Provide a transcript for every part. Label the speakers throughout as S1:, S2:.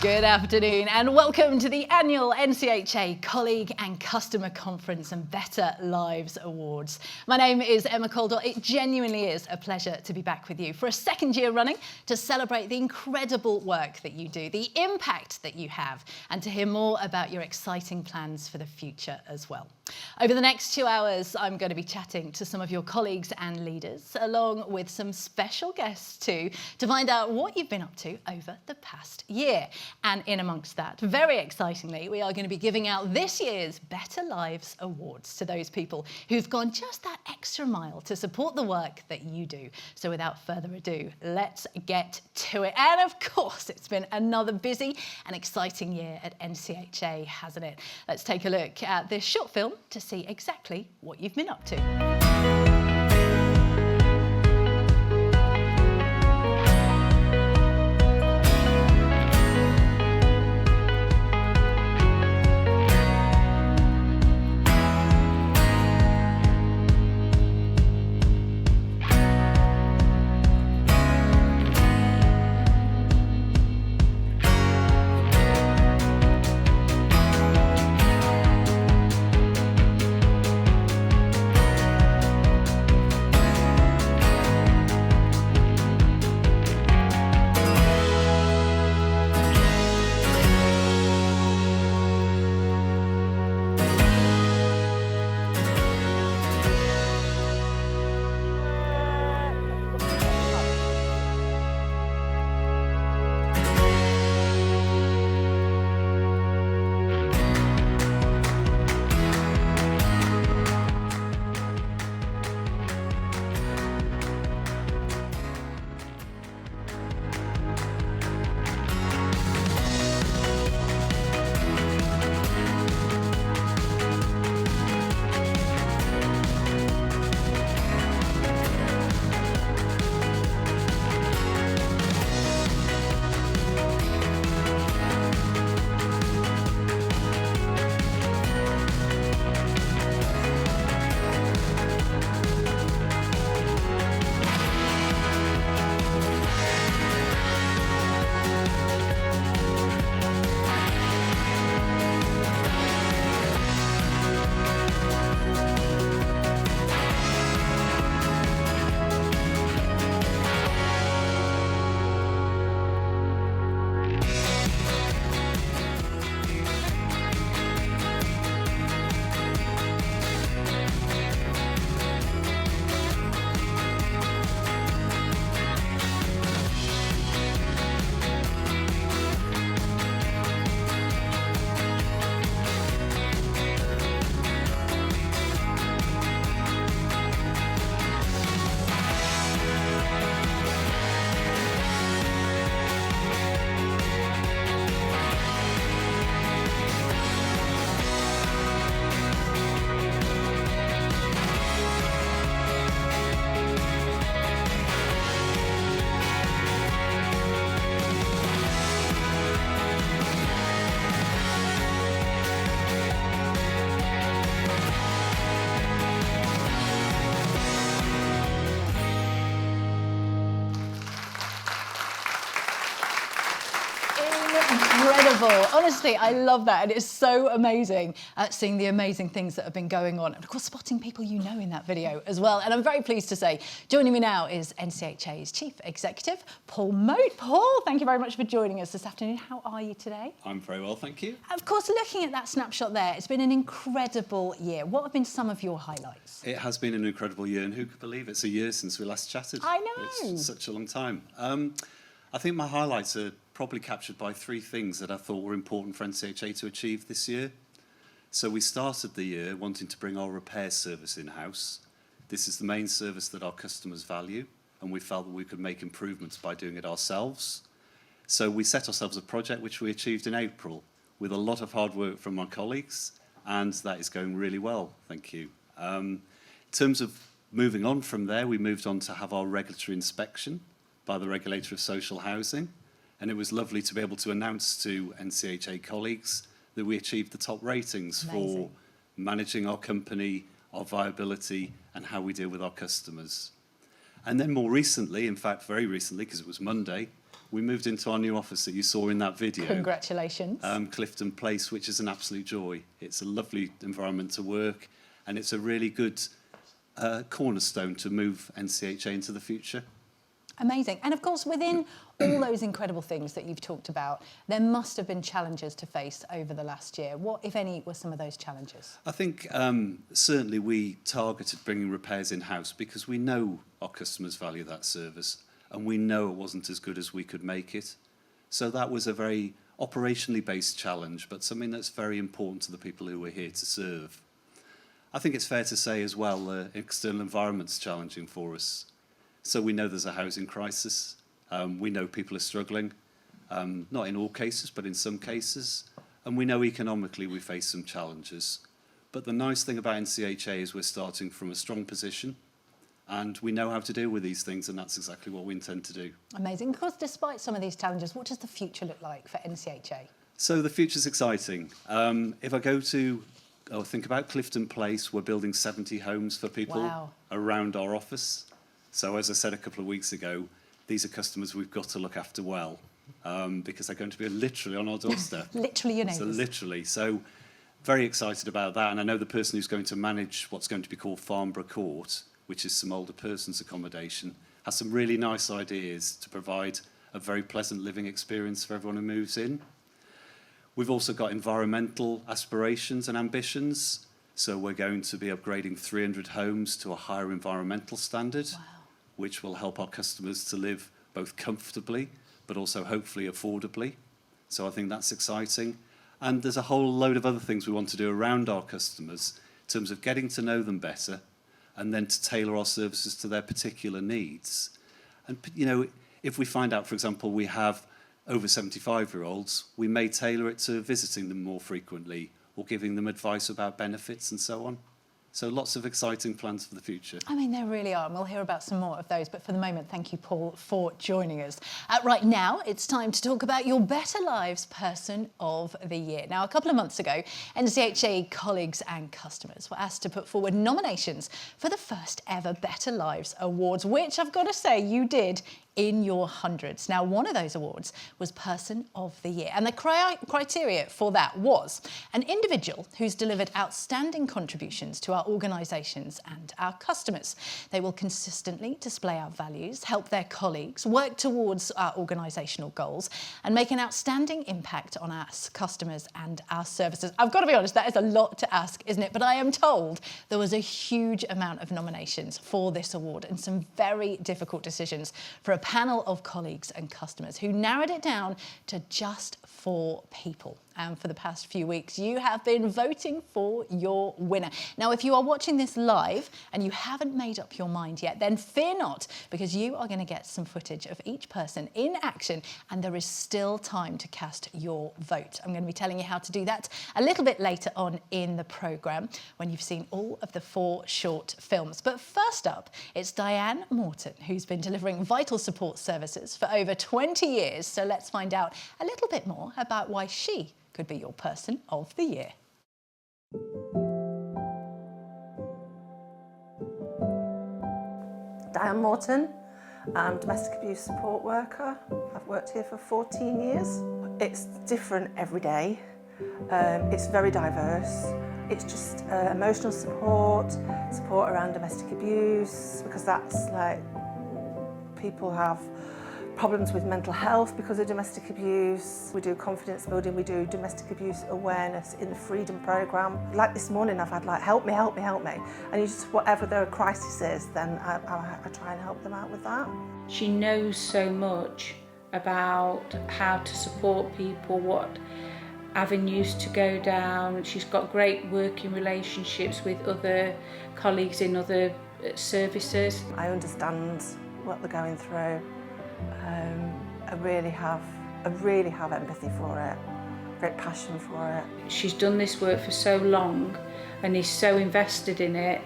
S1: Good afternoon and welcome to the annual NCHA Colleague and Customer Conference and Better Lives Awards. My name is Emma Caldwell. It genuinely is a pleasure to be back with you for a second year running to celebrate the incredible work that you do, the impact that you have, and to hear more about your exciting plans for the future as well. Over the next 2 hours, I'm going to be chatting to some of your colleagues and leaders, along with some special guests too, to find out what you've been up to over the past year. And in amongst that, very excitingly, we are going to be giving out this year's Better Lives Awards to those people who've gone just that extra mile to support the work that you do. So without further ado, let's get to it. And of course, it's been another busy and exciting year at NCHA, hasn't it? Let's take a look at this short film to see exactly what you've been up to. Incredible. Honestly, I love that. And it's so amazing seeing the amazing things that have been going on. And of course, spotting people you know in that video as well. And I'm very pleased to say, joining me now is NCHA's Chief Executive, Paul Moat. Paul, thank you very much for joining us this afternoon. How are you today?
S2: I'm very well, thank you.
S1: Of course, looking at that snapshot there, it's been an incredible year. What have been some of your highlights?
S2: It has been an incredible year, and who could believe it's a year since we last chatted?
S1: I know.
S2: It's such a long time. I think my highlights are probably captured by three things that I thought were important for NCHA to achieve this year. So we started the year wanting to bring our repair service in-house. This is the main service that our customers value, and we felt that we could make improvements by doing it ourselves. So we set ourselves a project which we achieved in April with a lot of hard work from my colleagues, and that is going really well, thank you. In terms of moving on from there, we moved on to have our regulatory inspection by the Regulator of Social Housing, and it was lovely to be able to announce to NCHA colleagues that we achieved the top ratings for managing our company, our viability, and how we deal with our customers. And then more recently, in fact very recently, because it was Monday, We moved into our new office that you saw in that video.
S1: Congratulations.
S2: Clifton Place, which is an absolute joy. It's a lovely environment to work, and it's a really good cornerstone to move NCHA into the future.
S1: Amazing. And of course, within all those incredible things that you've talked about, there must have been challenges to face over the last year. What, if any, were some of those challenges?
S2: I think certainly we targeted bringing repairs in-house because we know our customers value that service and we know it wasn't as good as we could make it. So that was a very operationally based challenge, but something that's very important to the people who we're here to serve. I think it's fair to say as well the external environment's challenging for us. So we know there's a housing crisis. We know people are struggling, not in all cases, but in some cases. And we know economically we face some challenges. But the nice thing about NCHA is we're starting from a strong position and we know how to deal with these things, and that's exactly what we intend to do.
S1: Amazing. Of course, despite some of these challenges, what does the future look like for NCHA?
S2: So the future's exciting. If I go to think about Clifton Place, we're building 70 homes for people around our office. So as I said a couple of weeks ago, these are customers we've got to look after well because they're going to be literally on our doorstep.
S1: Literally your neighbours.
S2: So literally. So very excited about that. And I know the person who's going to manage what's going to be called Farnborough Court, which is some older person's accommodation, has some really nice ideas to provide a very pleasant living experience for everyone who moves in. We've also got environmental aspirations and ambitions. So we're going to be upgrading 300 homes to a higher environmental standard, which will help our customers to live both comfortably, but also hopefully affordably. So I think that's exciting. And there's a whole load of other things we want to do around our customers in terms of getting to know them better and then to tailor our services to their particular needs. And, you know, if we find out, for example, we have over 75-year-olds, we may tailor it to visiting them more frequently or giving them advice about benefits and so on. So lots of exciting plans for the future.
S1: I mean, there really are, and we'll hear about some more of those. But for the moment, thank you, Paul, for joining us. Right now, it's time to talk about your Better Lives Person of the Year. Now, a couple of months ago, NCHA colleagues and customers were asked to put forward nominations for the first ever Better Lives Awards, which I've got to say you did in your hundreds. Now, one of those awards was Person of the Year, and the criteria for that was an individual who's delivered outstanding contributions to our organisations and our customers. They will consistently display our values, help their colleagues, work towards our organisational goals, and make an outstanding impact on our customers and our services. I've got to be honest, that is a lot to ask, isn't it? But I am told there was a huge amount of nominations for this award and some very difficult decisions for a panel of colleagues and customers who narrowed it down to just 4 people. And for the past few weeks, you have been voting for your winner. Now, if you are watching this live and you haven't made up your mind yet, then fear not, because you are going to get some footage of each person in action, and there is still time to cast your vote. I'm going to be telling you how to do that a little bit later on in the programme when you've seen all of the 4 short films. But first up, it's Diane Morton, who's been delivering vital support services for over 20 years. So let's find out a little bit more about why she could be your Person of the Year.
S3: Diane Morton, I'm a domestic abuse support worker. I've worked here for 14 years. It's different every day. It's very diverse. It's just emotional support around domestic abuse, because that's like people have problems with mental health because of domestic abuse. We do confidence building, we do domestic abuse awareness in the Freedom Programme. Like this morning I've had like, help me. And you just, whatever their crisis is, then I try and help them out with that.
S4: She knows so much about how to support people, what avenues to go down. She's got great working relationships with other colleagues in other services.
S3: I understand what they're going through. I really have empathy for it, great passion for it.
S4: She's done this work for so long and is so invested in it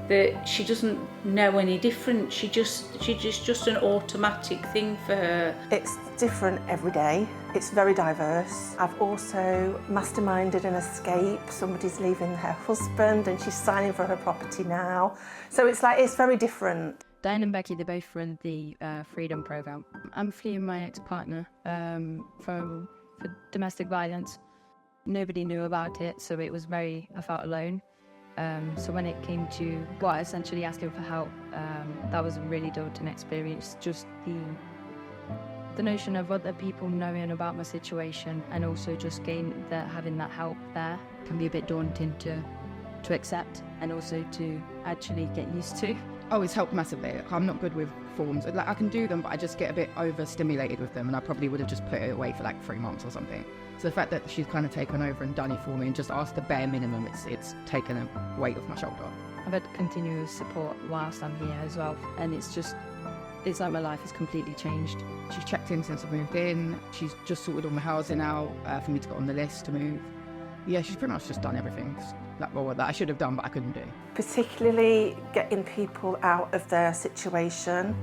S4: that she doesn't know any different. She's just an automatic thing for her.
S3: It's different every day. It's very diverse. I've also masterminded an escape. Somebody's leaving her husband and she's signing for her property now. So it's very different.
S5: Diane and Becky, they both run the Freedom Programme. I'm fleeing my ex-partner for domestic violence. Nobody knew about it, so I felt alone. So when it came to essentially asking for help, that was a really daunting experience. Just the notion of other people knowing about my situation, and also just having that help there can be a bit daunting to accept, and also to actually get used to.
S6: Oh, it's helped massively. I'm not good with forms. Like, I can do them, but I just get a bit overstimulated with them, and I probably would have just put it away for like 3 months or something. So the fact that she's kind of taken over and done it for me and just asked the bare minimum, it's taken a weight off my shoulder.
S5: I've had continuous support whilst I'm here as well, and it's like my life has completely changed.
S6: She's checked in since I've moved in. She's just sorted all my housing out for me to get on the list to move. Yeah, she's pretty much just done everything that I should have done, but I couldn't do.
S3: Particularly getting people out of their situation,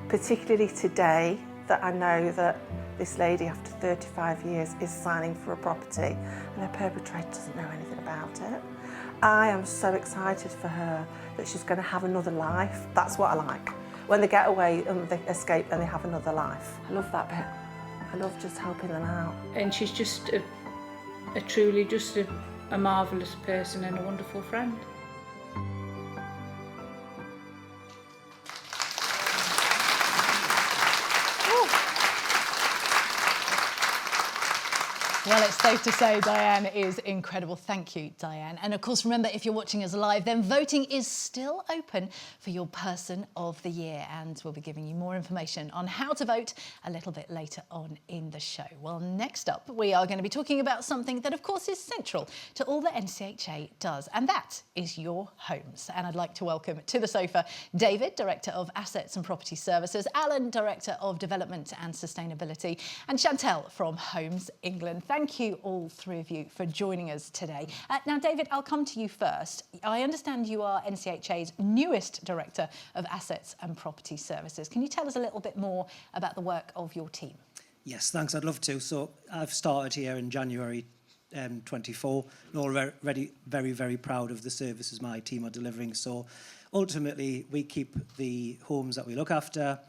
S3: particularly today, that I know that this lady after 35 years is signing for a property and her perpetrator doesn't know anything about it. I am so excited for her that she's going to have another life. That's what I like. When they get away and they escape and they have another life. I love that bit. I love just helping them out.
S4: And she's just truly just a marvellous person and a wonderful friend.
S1: Well, it's safe to say Diane is incredible. Thank you, Diane. And of course, remember, if you're watching us live, then voting is still open for your Person of the Year. And we'll be giving you more information on how to vote a little bit later on in the show. Well, next up, we are going to be talking about something that, of course, is central to all that NCHA does, and that is your homes. And I'd like to welcome to the sofa David, Director of Assets and Property Services, Alan, Director of Development and Sustainability, and Chantel from Homes England. Thank you, all three of you, for joining us today. Now, David, I'll come to you first. I understand you are NCHA's newest Director of Assets and Property Services. Can you tell us a little bit more about the work of your team?
S7: Yes, thanks. I'd love to. So I've started here in January 24 and already very, very proud of the services my team are delivering. So ultimately, we keep the homes that we look after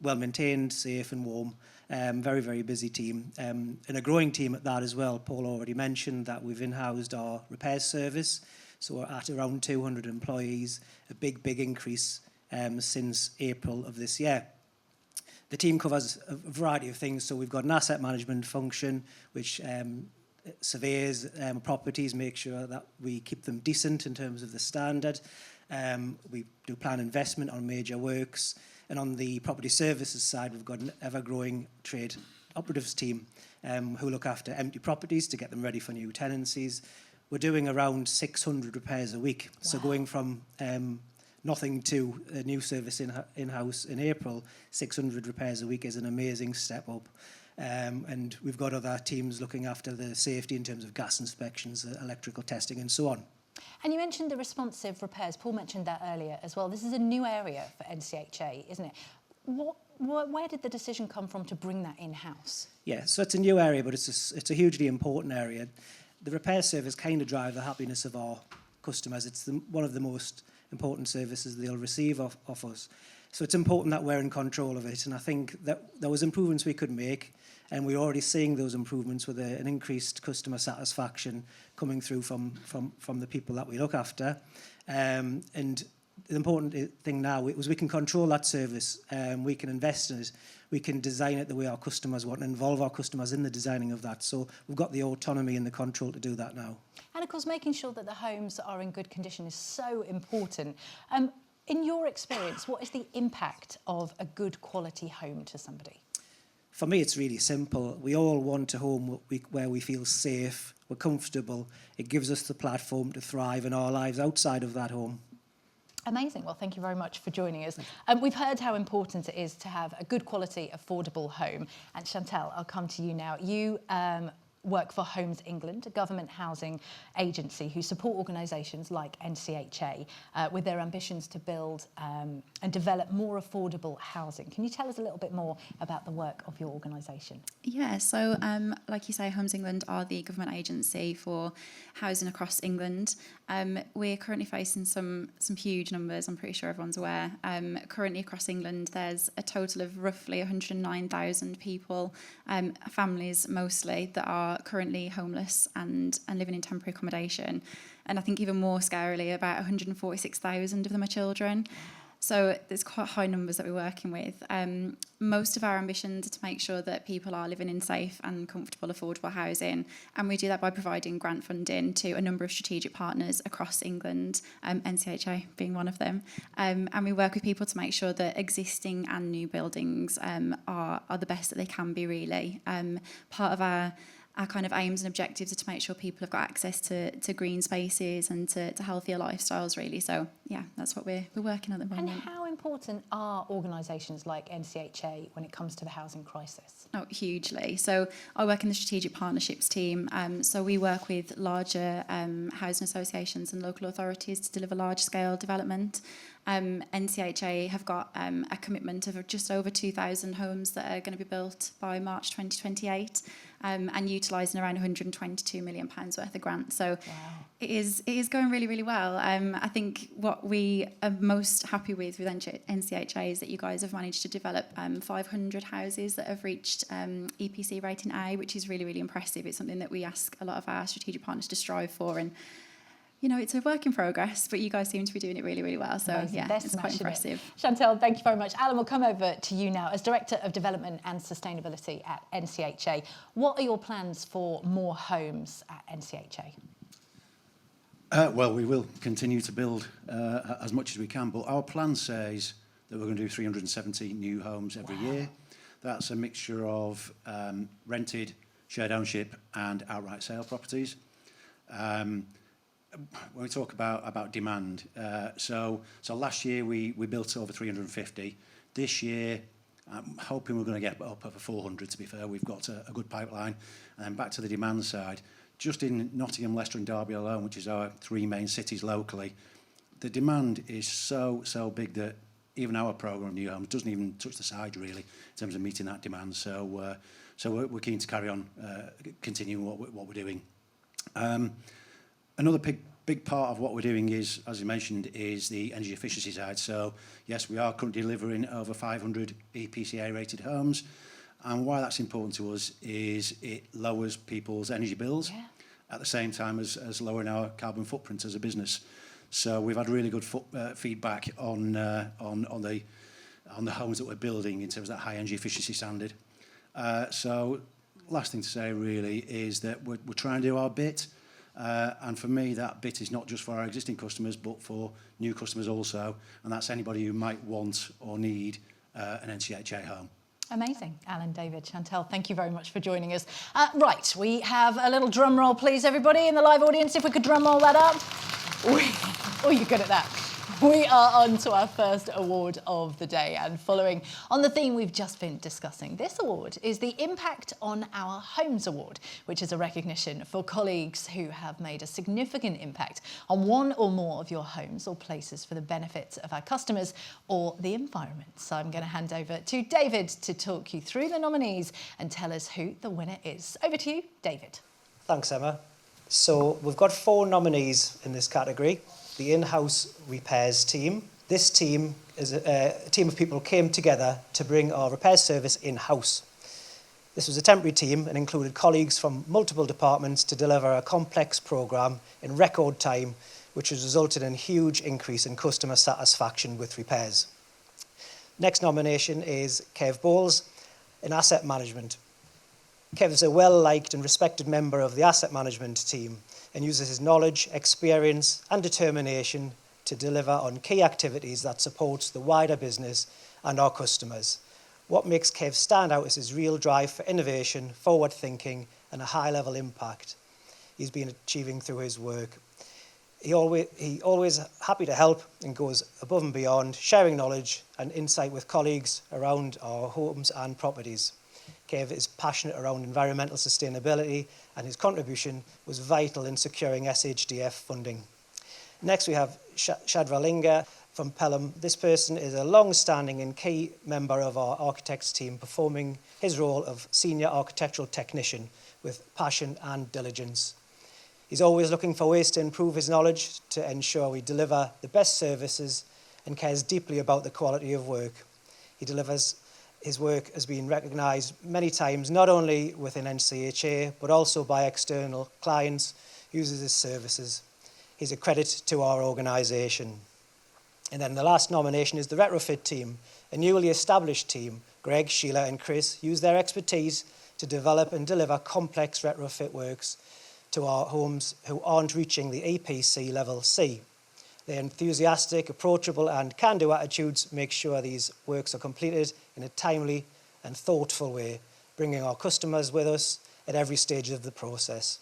S7: well maintained, safe and warm. Very, very busy team and a growing team at that as well. Paul already mentioned that we've in-housed our repairs service. So we're at around 200 employees, a big, big increase since April of this year. The team covers a variety of things. So we've got an asset management function, which surveys properties, make sure that we keep them decent in terms of the standard. We do plan investment on major works. And on the property services side, we've got an ever-growing trade operatives team who look after empty properties to get them ready for new tenancies. We're doing around 600 repairs a week. Wow. So going from nothing to a new service in-house in April, 600 repairs a week is an amazing step up. And we've got other teams looking after the safety in terms of gas inspections, electrical testing and so on.
S1: And you mentioned the responsive repairs. Paul mentioned that earlier as well. This is a new area for NCHA, isn't it? Where did the decision come from to bring that in-house?
S7: Yeah, so it's a new area, but it's a hugely important area. The repair service kind of drive the happiness of our customers. It's one of the most important services they'll receive of us. So it's important that we're in control of it. And I think that there was improvements we could make, and we're already seeing those improvements with an increased customer satisfaction coming through from the people that we look after. And the important thing now is we can control that service, we can invest in it, we can design it the way our customers want and involve our customers in the designing of that. So we've got the autonomy and the control to do that now.
S1: And of course, making sure that the homes are in good condition is so important. In your experience, what is the impact of a good quality home to somebody?
S7: For me, it's really simple. We all want a home where we feel safe, we're comfortable. It gives us the platform to thrive in our lives outside of that home.
S1: Amazing. Well, thank you very much for joining us. We've heard how important it is to have a good quality, affordable home. And Chantel, I'll come to you now. You work for Homes England, a government housing agency who support organisations like NCHA with their ambitions to build and develop more affordable housing. Can you tell us a little bit more about the work of your organisation?
S8: Yeah, so like you say, Homes England are the government agency for housing across England. We're currently facing some huge numbers, I'm pretty sure everyone's aware. Currently across England, there's a total of roughly 109,000 people, families mostly, that are currently homeless and living in temporary accommodation. And I think even more scarily, about 146,000 of them are children. So there's quite high numbers that we're working with. Most of our ambitions are to make sure that people are living in safe and comfortable, affordable housing. And we do that by providing grant funding to a number of strategic partners across England, NCHA being one of them. And we work with people to make sure that existing and new buildings are the best that they can be, really. Part of our kind of aims and objectives are to make sure people have got access to green spaces and to healthier lifestyles, really. So, yeah, that's what we're working on at the moment.
S1: And how important are organisations like NCHA when it comes to the housing crisis?
S8: Oh, hugely. So I work in the strategic partnerships team. So we work with larger housing associations and local authorities to deliver large-scale development. NCHA have got a commitment of just over 2,000 homes that are going to be built by March 2028. And utilising around £122 million worth of grants. So it is going really, really well. I think what we are most happy with NCHA is that you guys have managed to develop 500 houses that have reached EPC rating A, which is really, really impressive. It's something that we ask a lot of our strategic partners to strive for. And you know, it's a work in progress, but you guys seem to be doing it really, really well. So,
S1: amazing.
S8: Yeah, it's quite impressive.
S1: Chantel, thank you very much. Alan, we'll come over to you now. As Director of Development and Sustainability at NCHA, what are your plans for more homes at NCHA?
S9: Well, we will continue to build as much as we can, but our plan says that we're going to do 370 new homes every year. That's a mixture of rented, shared ownership and outright sale properties. When we talk about demand, so last year we built over 350. This year, I'm hoping we're going to get up over 400, to be fair. We've got a good pipeline. And then back to the demand side, just in Nottingham, Leicester and Derby alone, which is our three main cities locally, the demand is so big that even our programme of new homes doesn't even touch the side, really, in terms of meeting that demand. So we're keen to carry on continuing what we're doing. Another big part of what we're doing is, as you mentioned, is the energy efficiency side. So, yes, we are currently delivering over 500 EPCA rated homes. And why that's important to us is it lowers people's energy bills at the same time as lowering our carbon footprint as a business. So we've had really good feedback on the homes that we're building in terms of that high energy efficiency standard. So last thing to say really is that we're trying to do our bit. And for me, that bit is not just for our existing customers, but for new customers also. And that's anybody who might want or need an NCHA home.
S1: Amazing. Alan, David, Chantel, thank you very much for joining us. Right, we have a little drum roll, please, everybody in the live audience, if we could drum roll that up. Oh, you're good at that. We are on to our first award of the day, and following on the theme we've just been discussing, this award is the Impact on Our Homes Award, which is a recognition for colleagues who have made a significant impact on one or more of your homes or places for the benefit of our customers or the environment. So I'm going to hand over to David to talk you through the nominees and tell us who the winner is. Over to you, David.
S10: Thanks, Emma. So we've got 4 nominees in this category. The in-house repairs team. This team is a team of people who came together to bring our repairs service in-house. This was a temporary team and included colleagues from multiple departments to deliver a complex programme in record time, which has resulted in a huge increase in customer satisfaction with repairs. Next nomination is Kev Bowles in asset management. Kev is a well-liked and respected member of the asset management team and uses his knowledge, experience and determination to deliver on key activities that support the wider business and our customers. What makes Kev stand out is his real drive for innovation, forward thinking and a high-level impact he's been achieving through his work. He always happy to help and goes above and beyond, sharing knowledge and insight with colleagues around our homes and properties. Kev is passionate around environmental sustainability, and his contribution was vital in securing SHDF funding. Next, we have Shadralinga from Pelham. This person is a long-standing and key member of our architects team, performing his role of senior architectural technician with passion and diligence. He's always looking for ways to improve his knowledge to ensure we deliver the best services and cares deeply about the quality of work. His work has been recognised many times, not only within NCHA, but also by external clients who use his services. He's a credit to our organisation. And then the last nomination is the retrofit team, a newly established team. Greg, Sheila and Chris use their expertise to develop and deliver complex retrofit works to our homes who aren't reaching the EPC level C. Their enthusiastic, approachable and can-do attitudes make sure these works are completed in a timely and thoughtful way, bringing our customers with us at every stage of the process.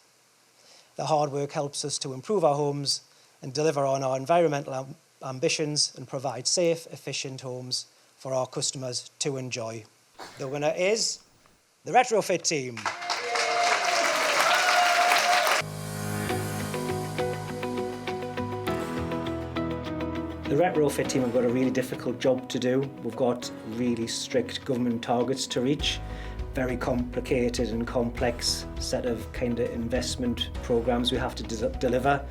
S10: The hard work helps us to improve our homes and deliver on our environmental ambitions and provide safe, efficient homes for our customers to enjoy. The winner is the retrofit team. The retrofit team have got a really difficult job to do. We've got really strict government targets to reach, very complicated and complex set of kind of investment programs we have to deliver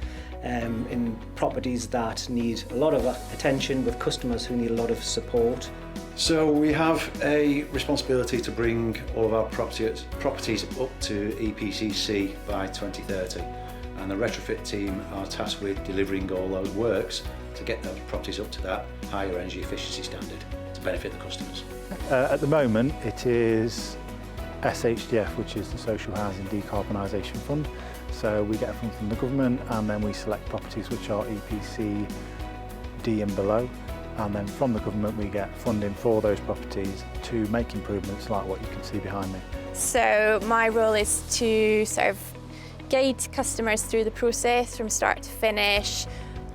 S10: in properties that need a lot of attention, with customers who need a lot of support.
S9: So we have a responsibility to bring all of our properties up to EPCC by 2030, and the retrofit team are tasked with delivering all those works to get those properties up to that higher energy efficiency standard to benefit the customers.
S11: At the moment it is SHDF, which is the Social Housing Decarbonisation Fund. So we get a fund from the government, and then we select properties which are EPC D and below, and then from the government we get funding for those properties to make improvements like what you can see behind me.
S12: So my role is to sort of guide customers through the process from start to finish,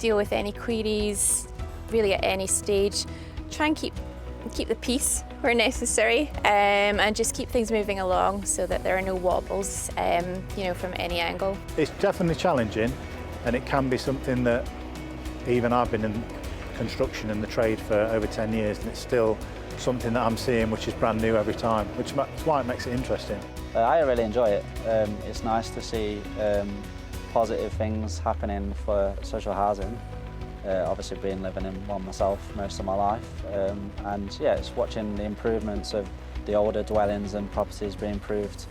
S12: deal with any queries, really at any stage, try and keep the peace where necessary, and just keep things moving along so that there are no wobbles, from any angle.
S11: It's definitely challenging, and it can be something that even I've been in construction and the trade for over 10 years, and it's still something that I'm seeing which is brand new every time, which is why it makes it interesting.
S13: I really enjoy it. It's nice to see positive things happening for social housing. Obviously living in one myself most of my life, and yeah, it's watching the improvements of the older dwellings and properties being improved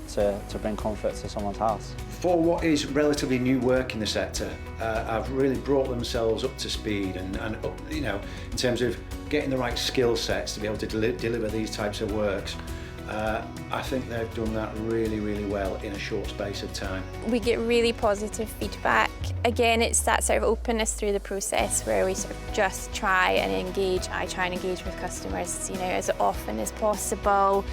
S13: to bring comfort to someone's house.
S9: For what is relatively new work in the sector, have really brought themselves up to speed and up, in terms of getting the right skill sets to be able to deliver these types of works. I think they've done that really, really well in a short space of time.
S12: We get really positive feedback. Again, it's that sort of openness through the process where we sort of just try and engage. I try and engage with customers, as often as possible.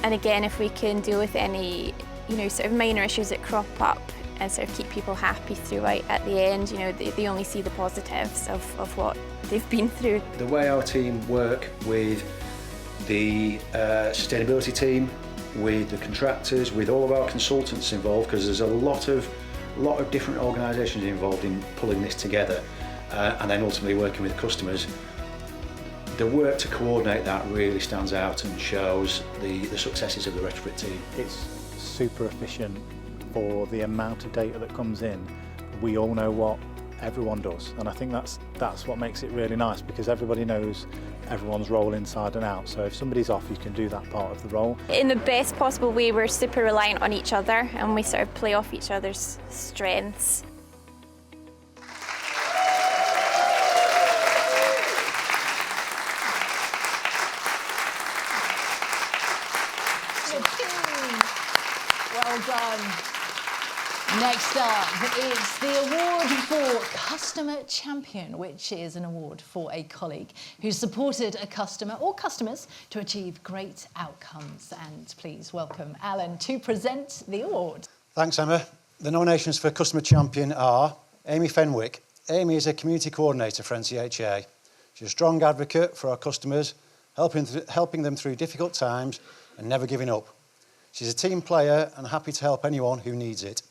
S12: And again, if we can deal with any, sort of minor issues that crop up and sort of keep people happy throughout at the end, they only see the positives of what they've been through.
S9: The way our team work with the sustainability team, with the contractors, with all of our consultants involved, because there's a lot of different organisations involved in pulling this together, and then ultimately working with customers. The work to coordinate that really stands out and shows the successes of the retrofit team.
S11: It's super efficient for the amount of data that comes in. We all know what everyone does, and I think that's what makes it really nice, because everybody knows everyone's role inside and out. So if somebody's off, you can do that part of the role.
S12: In the best possible way, we're super reliant on each other, and we sort of play off each other's strengths.
S1: Well done. Next up, it's the award for Customer Champion, which is an award for a colleague who supported a customer or customers to achieve great outcomes. And please welcome Alan to present the award.
S9: Thanks, Emma. The nominations for Customer Champion are Amy Fenwick. Amy is a community coordinator for NCHA. She's a strong advocate for our customers, helping them through difficult times and never giving up. She's a team player and happy to help anyone who needs it.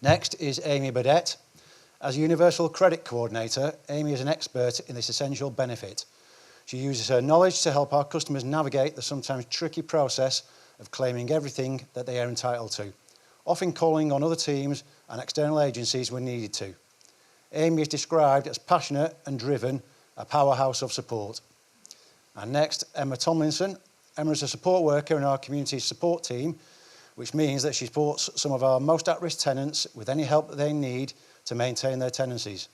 S9: Next is Amy Burdett. As a Universal Credit Coordinator, Amy is an expert in this essential benefit. She uses her knowledge to help our customers navigate the sometimes tricky process of claiming everything that they are entitled to, often calling on other teams and external agencies when needed to. Amy is described as passionate and driven, a powerhouse of support. And next, Emma Tomlinson. Emma is a support worker in our community support team, which means that she supports some of our most at-risk tenants with any help that they need to maintain their tenancies.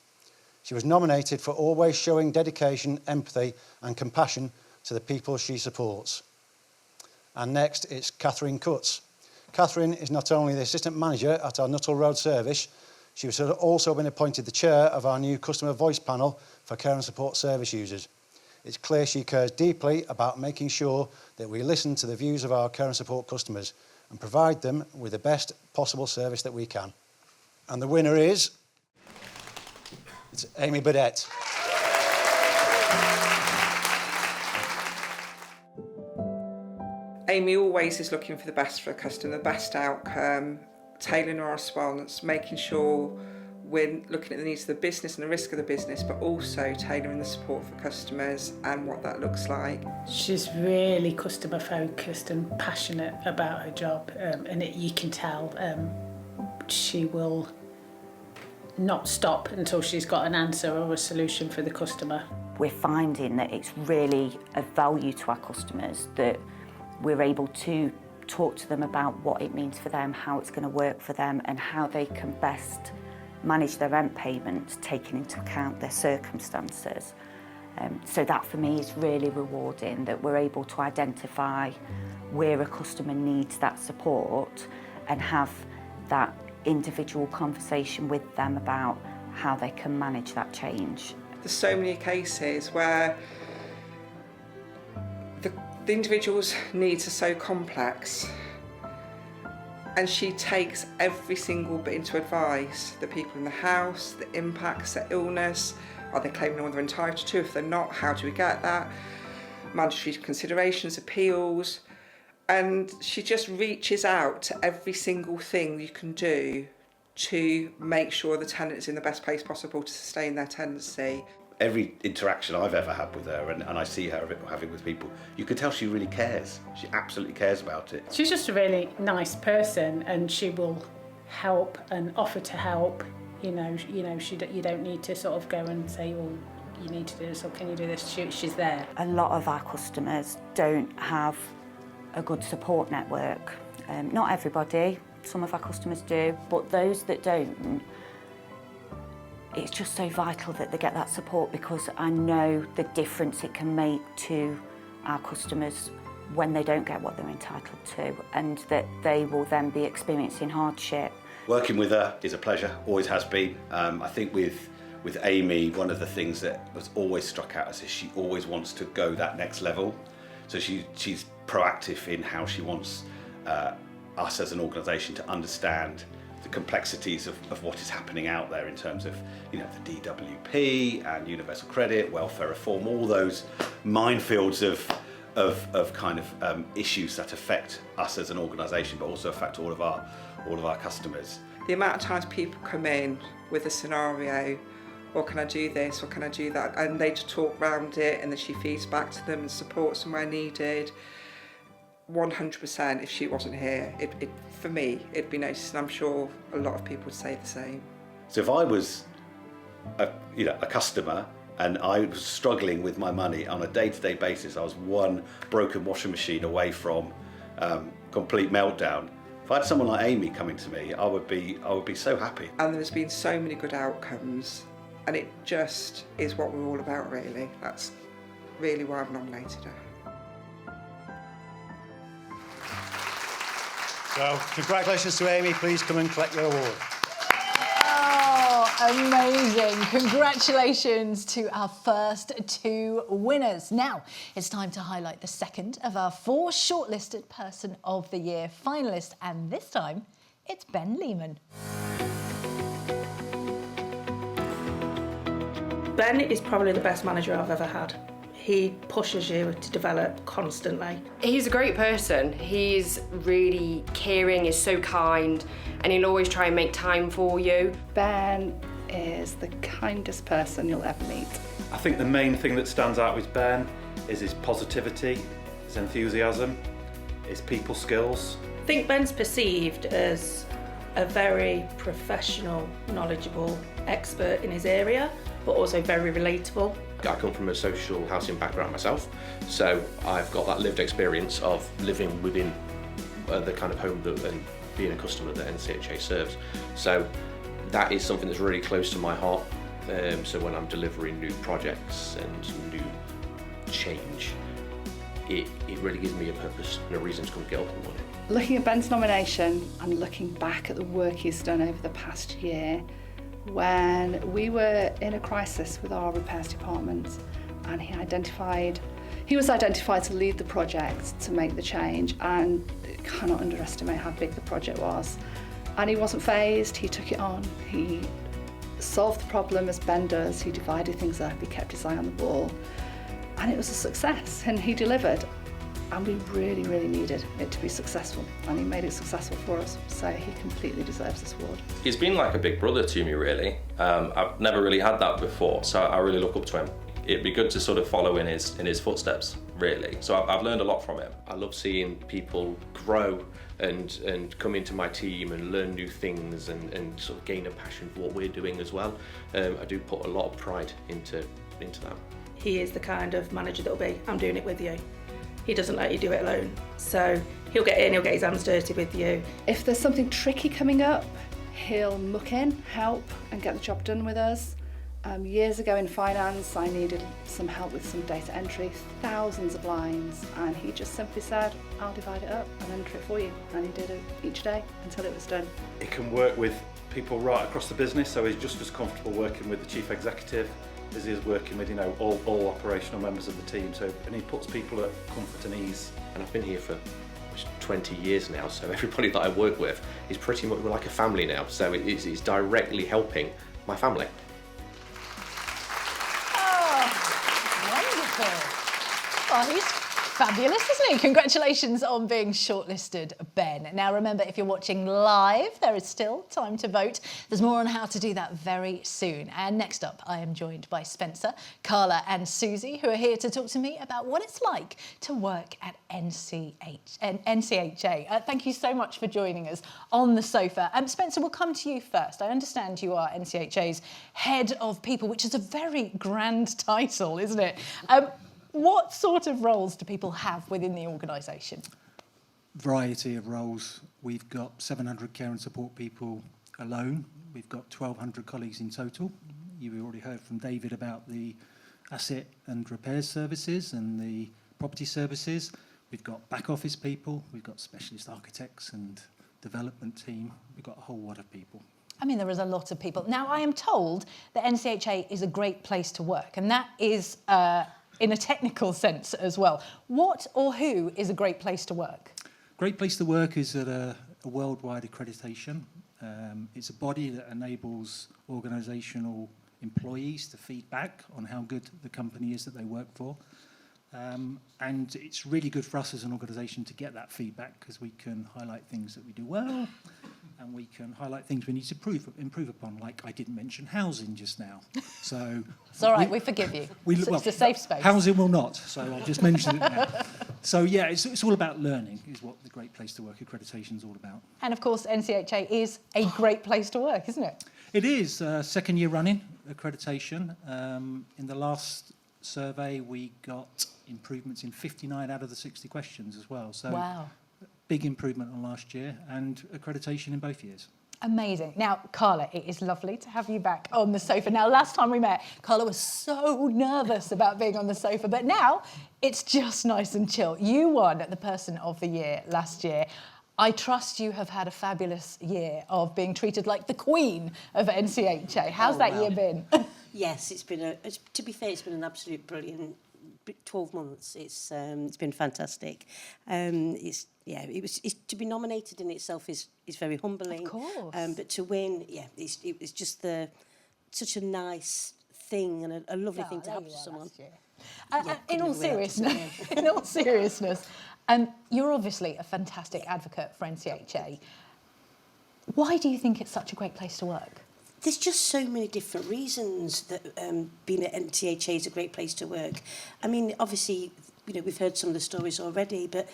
S9: She was nominated for always showing dedication, empathy and compassion to the people she supports. And next, it's Catherine Cutts. Catherine is not only the Assistant Manager at our Nuttall Road service, she has also been appointed the Chair of our new Customer Voice Panel for Care and Support Service users. It's clear she cares deeply about making sure that we listen to the views of our care and support customers and provide them with the best possible service that we can. And the winner is... it's Amy Burdett.
S14: Amy always is looking for the best for a customer, the best outcome, tailoring our response, making sure we're looking at the needs of the business and the risk of the business, but also tailoring the support for customers and what that looks like.
S4: She's really customer focused and passionate about her job, and you can tell she will not stop until she's got an answer or a solution for the customer.
S15: We're finding that it's really of value to our customers that we're able to talk to them about what it means for them, how it's going to work for them and how they can best manage their rent payments, taking into account their circumstances. So that for me is really rewarding, that we're able to identify where a customer needs that support and have that individual conversation with them about how they can manage that change.
S14: There's so many cases where the individual's needs are so complex, and she takes every single bit into advice. The people in the house, the impacts, the illness, are they claiming what they're entitled to? If they're not, how do we get that? Mandatory considerations, appeals, and she just reaches out to every single thing you can do to make sure the tenant is in the best place possible to sustain their tenancy.
S16: Every interaction I've ever had with her, and I see her having with people, you can tell she really cares. She absolutely cares about it.
S4: She's just a really nice person, and she will help and offer to help. You don't need to sort of go and say, "Oh, you need to do this," or "Can you do this?" She's there.
S15: A lot of our customers don't have a good support network. Not everybody. Some of our customers do, but those that don't, it's just so vital that they get that support, because I know the difference it can make to our customers when they don't get what they're entitled to, and that they will then be experiencing hardship.
S16: Working with her is a pleasure, always has been. I think with Amy, one of the things that was always struck out us is she always wants to go that next level. So she's proactive in how she wants us as an organisation to understand the complexities of what is happening out there in terms of, the DWP and universal credit, welfare reform, all those minefields of kind of issues that affect us as an organisation, but also affect all of our customers.
S14: The amount of times people come in with a scenario, or can I do this, or can I do that, and they just talk around it, and then she feeds back to them and supports them where needed. 100%, if she wasn't here, for me, it'd be noticed, and I'm sure a lot of people would say the same.
S16: So if I was a customer and I was struggling with my money on a day-to-day basis, I was one broken washing machine away from complete meltdown. If I had someone like Amy coming to me, I would be so happy.
S14: And there's been so many good outcomes, and it just is what we're all about, really. That's really why I've nominated her.
S9: So, congratulations to Amy. Please come and collect your award.
S1: Oh, amazing. Congratulations to our first two winners. Now, it's time to highlight the second of our 4 shortlisted Person of the Year finalists, and this time, it's Ben Lehman.
S4: Ben is probably the best manager I've ever had.
S17: He pushes you to develop constantly.
S18: He's a great person. He's really caring, he's so kind, and he'll always try and make time for you.
S19: Ben is the kindest person you'll ever meet.
S11: I think the main thing that stands out with Ben is his positivity, his enthusiasm, his people skills.
S17: I think Ben's perceived as a very professional, knowledgeable expert in his area, but also very relatable.
S20: I come from a social housing background myself, so I've got that lived experience of living within the kind of home that, and being a customer that NCHA serves. So that is something that's really close to my heart. So when I'm delivering new projects and new change, it really gives me a purpose and a reason to come get up in the morning.
S19: Looking at Ben's nomination and looking back at the work he's done over the past year, when we were in a crisis with our repairs department and he was identified to lead the project, to make the change, and cannot underestimate how big the project was. And he wasn't fazed, he took it on. He solved the problem as Ben does, he divided things up, he kept his eye on the ball, and it was a success, and he delivered. And we really, really needed it to be successful, and he made it successful for us, so he completely deserves this award.
S21: He's been like a big brother to me, really. I've never really had that before, so I really look up to him. It'd be good to sort of follow in his footsteps, really. So I've learned a lot from him. I love seeing people grow and come into my team and learn new things and sort of gain a passion for what we're doing as well. I do put a lot of pride into that.
S17: He is the kind of manager that'll be, I'm doing it with you. He doesn't let you do it alone. So he'll get in, he'll get his hands dirty with you.
S19: If there's something tricky coming up, he'll muck in, help, and get the job done with us. Years ago in finance, I needed some help with some data entry, thousands of lines, and he just simply said, I'll divide it up and enter it for you. And he did it each day until it was done.
S11: He can work with people right across the business, so he's just as comfortable working with the chief executive as he is working with, all operational members of the team. So, and he puts people at comfort and ease.
S20: And I've been here for 20 years now, so everybody that I work with is pretty much like a family now. So it's directly helping my family.
S1: Oh, he's fabulous, isn't he? Congratulations on being shortlisted, Ben. Now, remember, if you're watching live, there is still time to vote. There's more on how to do that very soon. And next up, I am joined by Spencer, Carla and Susie, who are here to talk to me about what it's like to work at NCHA. Thank you so much for joining us on the sofa. Spencer, we'll come to you first. I understand you are NCHA's Head of People, which is a very grand title, isn't it? What sort of roles do people have within the organisation?
S22: Variety of roles. We've got 700 care and support people alone. We've got 1,200 colleagues in total. You've already heard from David about the asset and repairs services and the property services. We've got back office people. We've got specialist architects and development team. We've got a whole lot of people.
S1: I mean, there is a lot of people. Now, I am told that NCHA is a great place to work, and that is in a technical sense as well. What or who is a great place to work?
S22: Great place to work is at a worldwide accreditation. It's a body that enables organisational employees to feed back on how good the company is that they work for. And it's really good for us as an organisation to get that feedback, because we can highlight things that we do well and we can highlight things we need to improve upon, like I didn't mention housing just now. So
S1: it's all right, we forgive you. It's a safe space.
S22: Housing will not, so I'll just mention it now. So yeah, it's all about learning is what the Great Place to Work accreditation is all about.
S1: And of course, NCHA is a great place to work, isn't it?
S22: It is, second year running accreditation. In the last survey, we got improvements in 59 out of the 60 questions as well. So
S1: wow.
S22: Big improvement on last year, and accreditation in both years.
S1: Amazing. Now, Carla, it is lovely to have you back on the sofa. Now, last time we met, Carla was so nervous about being on the sofa, but now it's just nice and chill. You won the Person of the Year last year. I trust you have had a fabulous year of being treated like the queen of NCHA. How's that year been?
S23: Yes, to be fair, it's been an absolute brilliant 12 months. It's been fantastic. To be nominated in itself is very humbling.
S1: Of course.
S23: But to win, it was just such a nice thing and a lovely thing to happen to someone.
S1: In all seriousness, you're obviously a fantastic advocate for NCHA. Why do you think it's such a great place to work?
S23: There's just so many different reasons that being at NCHA is a great place to work. I mean, obviously, we've heard some of the stories already, but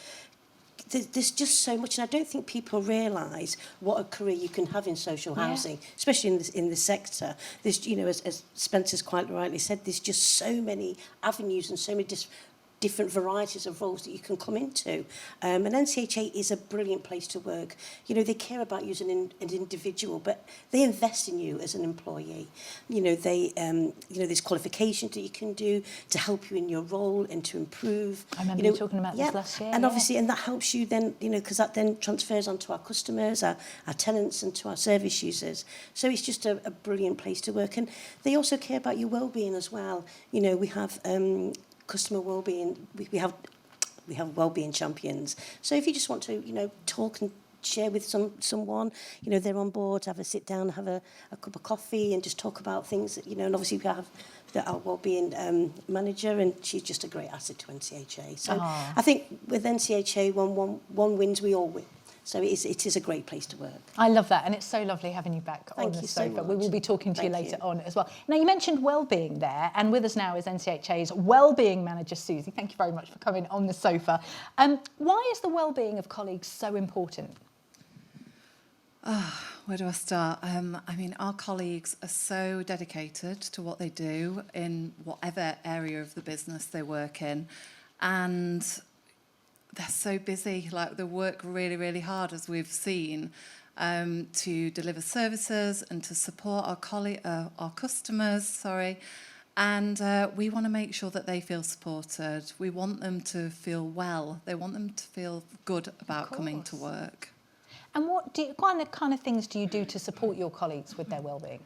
S23: there's just so much, and I don't think people realise what a career you can have in social housing, especially in this sector. There's, as Spencer's quite rightly said, there's just so many avenues and so many different varieties of roles that you can come into. And NCHA is a brilliant place to work. They care about you as an individual, but they invest in you as an employee. There's qualifications that you can do to help you in your role and to improve.
S1: I remember you talking about this last year.
S23: And obviously, and that helps you then, because that then transfers onto our customers, our tenants and to our service users. So it's just a brilliant place to work. And they also care about your well-being as well. We have customer well-being, we have well-being champions. So if you just want to, talk and share with someone, they're on board, have a sit down, have a cup of coffee and just talk about things that, and obviously we have our well-being manager, and she's just a great asset to NCHA. So I think with NCHA, one wins, we all win. So it is a great place to work.
S1: I love that, and it's so lovely having you back on the sofa. We will be talking to you later on as well. Now, you mentioned well-being there, and with us now is NCHA's well-being manager, Susie. Thank you very much for coming on the sofa. Why is the well-being of colleagues so important?
S2: Where do I start? I mean, our colleagues are so dedicated to what they do in whatever area of the business they work in, and they're so busy. Like, they work really, really hard, as we've seen, to deliver services and to support our customers. And we want to make sure that they feel supported. We want them to feel well. They want them to feel good about coming to work.
S1: And what kind of things do you do to support your colleagues with their well-being?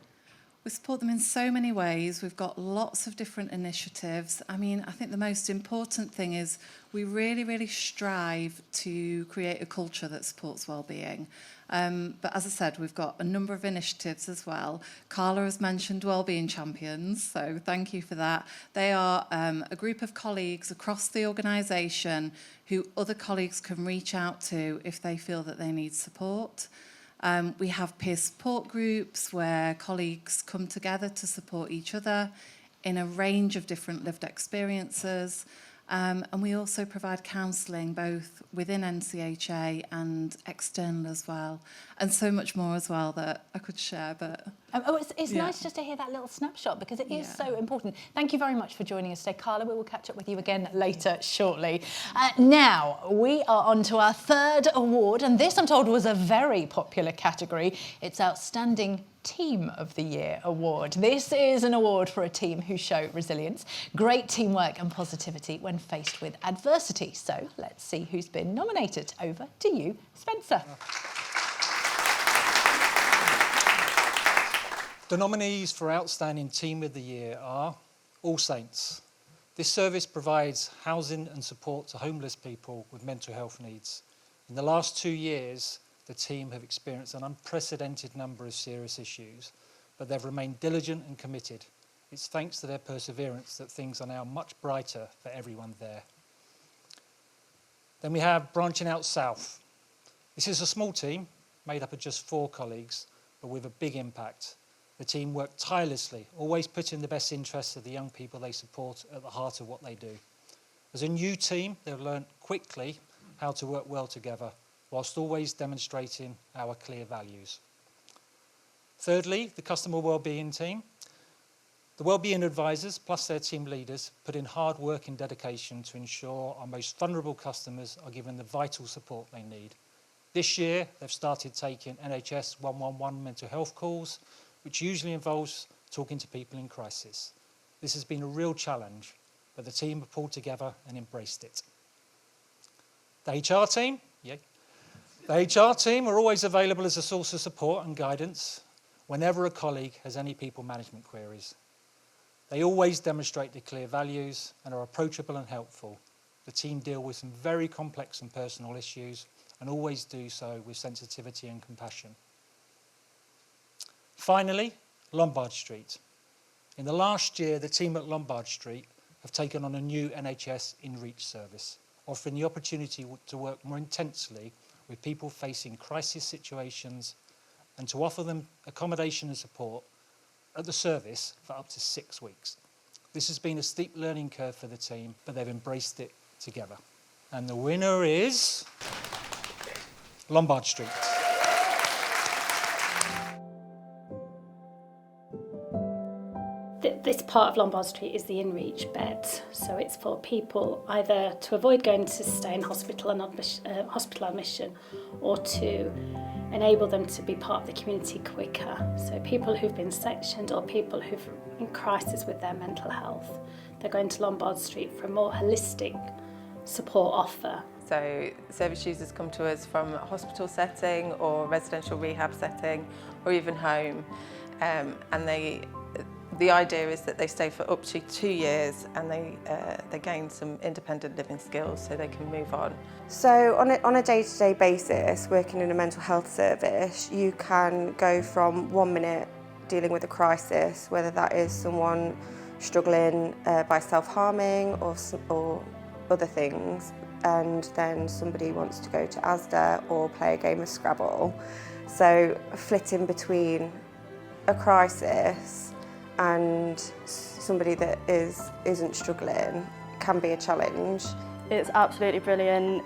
S2: We support them in so many ways. We've got lots of different initiatives. I mean, I think the most important thing is we really, really strive to create a culture that supports well-being. But as I said, we've got a number of initiatives as well. Carla has mentioned Wellbeing Champions, so thank you for that. They are a group of colleagues across the organisation who other colleagues can reach out to if they feel that they need support. We have peer support groups where colleagues come together to support each other in a range of different lived experiences. And we also provide counselling both within NCHA and external as well, and so much more as well that I could share. But
S1: it's nice just to hear that little snapshot, because it is so important. Thank you very much for joining us today, Carla. We will catch up with you again later shortly. Now we are on to our third award, and this, I'm told, was a very popular category. It's Outstanding Team of the Year award. This is an award for a team who show resilience, great teamwork and positivity when faced with adversity. So let's see who's been nominated. Over to you, Spencer.
S22: The nominees for Outstanding Team of the Year are All Saints. This service provides housing and support to homeless people with mental health needs. In the last 2 years, the team have experienced an unprecedented number of serious issues, but they've remained diligent and committed. It's thanks to their perseverance that things are now much brighter for everyone there. Then we have Branching Out South. This is a small team made up of just 4 colleagues, but with a big impact. The team work tirelessly, always putting the best interests of the young people they support at the heart of what they do. As a new team, they've learned quickly how to work well together, whilst always demonstrating our clear values. Thirdly, the customer wellbeing team. The wellbeing advisors, plus their team leaders, put in hard work and dedication to ensure our most vulnerable customers are given the vital support they need. This year, they've started taking NHS 111 mental health calls, which usually involves talking to people in crisis. This has been a real challenge, but the team have pulled together and embraced it. The HR team, The HR team are always available as a source of support and guidance whenever a colleague has any people management queries. They always demonstrate their clear values and are approachable and helpful. The team deal with some very complex and personal issues and always do so with sensitivity and compassion. Finally, Lombard Street. In the last year, the team at Lombard Street have taken on a new NHS InReach service, offering the opportunity to work more intensely with people facing crisis situations and to offer them accommodation and support at the service for up to 6 weeks. This has been a steep learning curve for the team, but they've embraced it together. And the winner is Lombard Street.
S3: This part of Lombard Street is the InReach beds, so it's for people either to avoid going to stay in hospital admission or to enable them to be part of the community quicker. So people who've been sectioned or people who've in crisis with their mental health, they're going to Lombard Street for a more holistic support offer.
S5: So service users come to us from a hospital setting or residential rehab setting or even home, and the idea is that they stay for up to 2 years and they gain some independent living skills so they can move on.
S6: So on a day-to-day basis, working in a mental health service, you can go from 1 minute dealing with a crisis, whether that is someone struggling by self-harming or other things, and then somebody wants to go to Asda or play a game of Scrabble. So flitting between a crisis and somebody that isn't struggling can be a challenge.
S24: It's absolutely brilliant.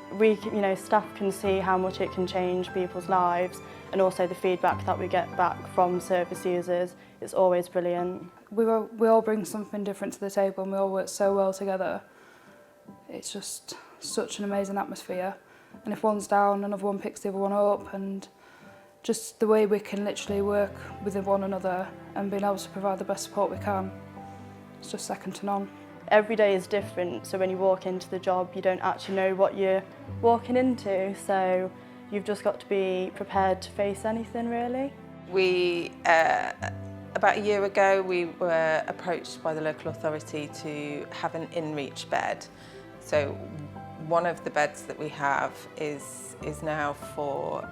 S24: Staff can see how much it can change people's lives, and also the feedback that we get back from service users. It's always brilliant.
S19: We all bring something different to the table and we all work so well together. It's just such an amazing atmosphere. And if one's down, another one picks the other one up, and just the way we can literally work with one another and being able to provide the best support we can. It's just second to none.
S24: Every day is different, so when you walk into the job, you don't actually know what you're walking into, so you've just got to be prepared to face anything, really.
S5: About a year ago, we were approached by the local authority to have an InReach bed. So one of the beds that we have is now for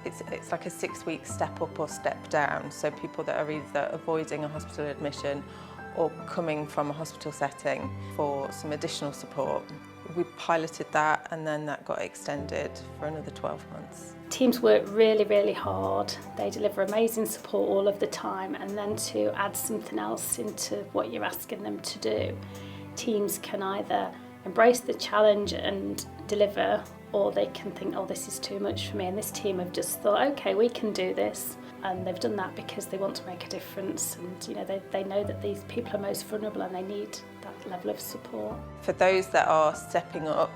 S5: it's like a 6-week step up or step down, so people that are either avoiding a hospital admission or coming from a hospital setting for some additional support. We piloted that and then that got extended for another 12 months.
S3: Teams work really, really hard. They deliver amazing support all of the time, and then to add something else into what you're asking them to do, teams can either embrace the challenge and deliver, or they can think, oh, this is too much for me. And this team have just thought, okay, we can do this. And they've done that because they want to make a difference. And they know that these people are most vulnerable and they need that level of support.
S5: For those that are stepping up,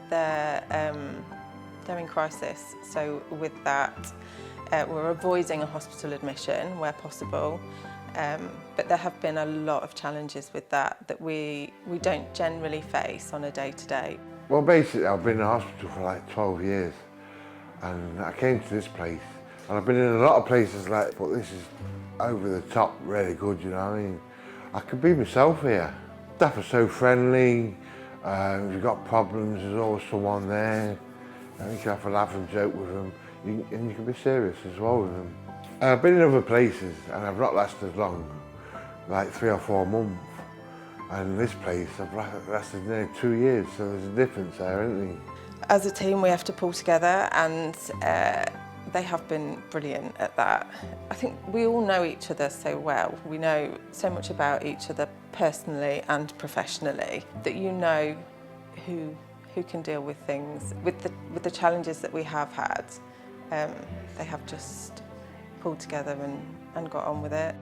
S5: they're in crisis. So with that, we're avoiding a hospital admission where possible. But there have been a lot of challenges with that we don't generally face on a day-to-day.
S25: Well, basically, I've been in the hospital for like 12 years, and I came to this place, and I've been in a lot of places but this is over the top, really good, you know what I mean? I can be myself here. Staff are so friendly, if you've got problems, there's always someone there, and you can have a laugh and joke with them, and you can be serious as well with them. I've been in other places, and I've not lasted as long, like 3 or 4 months. And this place, I've lasted nearly 2 years, so there's a difference there, isn't there?
S5: As a team, we have to pull together, and they have been brilliant at that. I think we all know each other so well. We know so much about each other personally and professionally that you know who can deal with things. With the challenges that we have had, they have just pulled together and got on with it.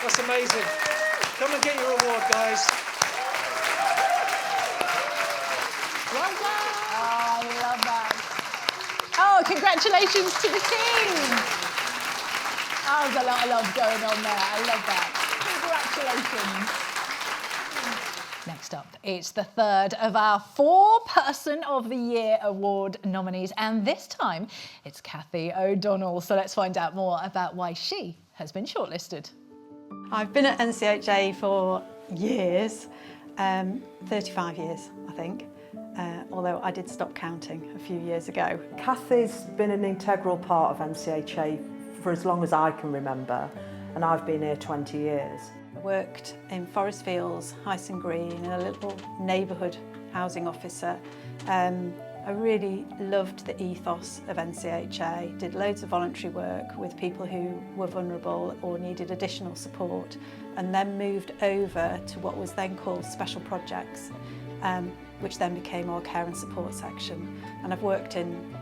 S22: That's amazing. Come and get your award, guys.
S1: Well done. Oh, I love that. Oh, congratulations to the team. Oh, there's a lot of love going on there. I love that. Congratulations. Next up, it's the third of our 4-Person of the Year Award nominees, and this time it's Cathy O'Donnell. So let's find out more about why she has been shortlisted.
S26: I've been at NCHA for years, 35 years, I think, although
S7: although I did stop counting a few years ago.
S8: Kathy's been an integral part of NCHA for as long as I can remember, and I've been here 20 years.
S7: I worked in Forest Fields, Hyson Green, in a little neighbourhood housing officer. I really loved the ethos of NCHA, did loads of voluntary work with people who were vulnerable or needed additional support, and then moved over to what was then called Special Projects, which then became our Care and Support section. And I've worked in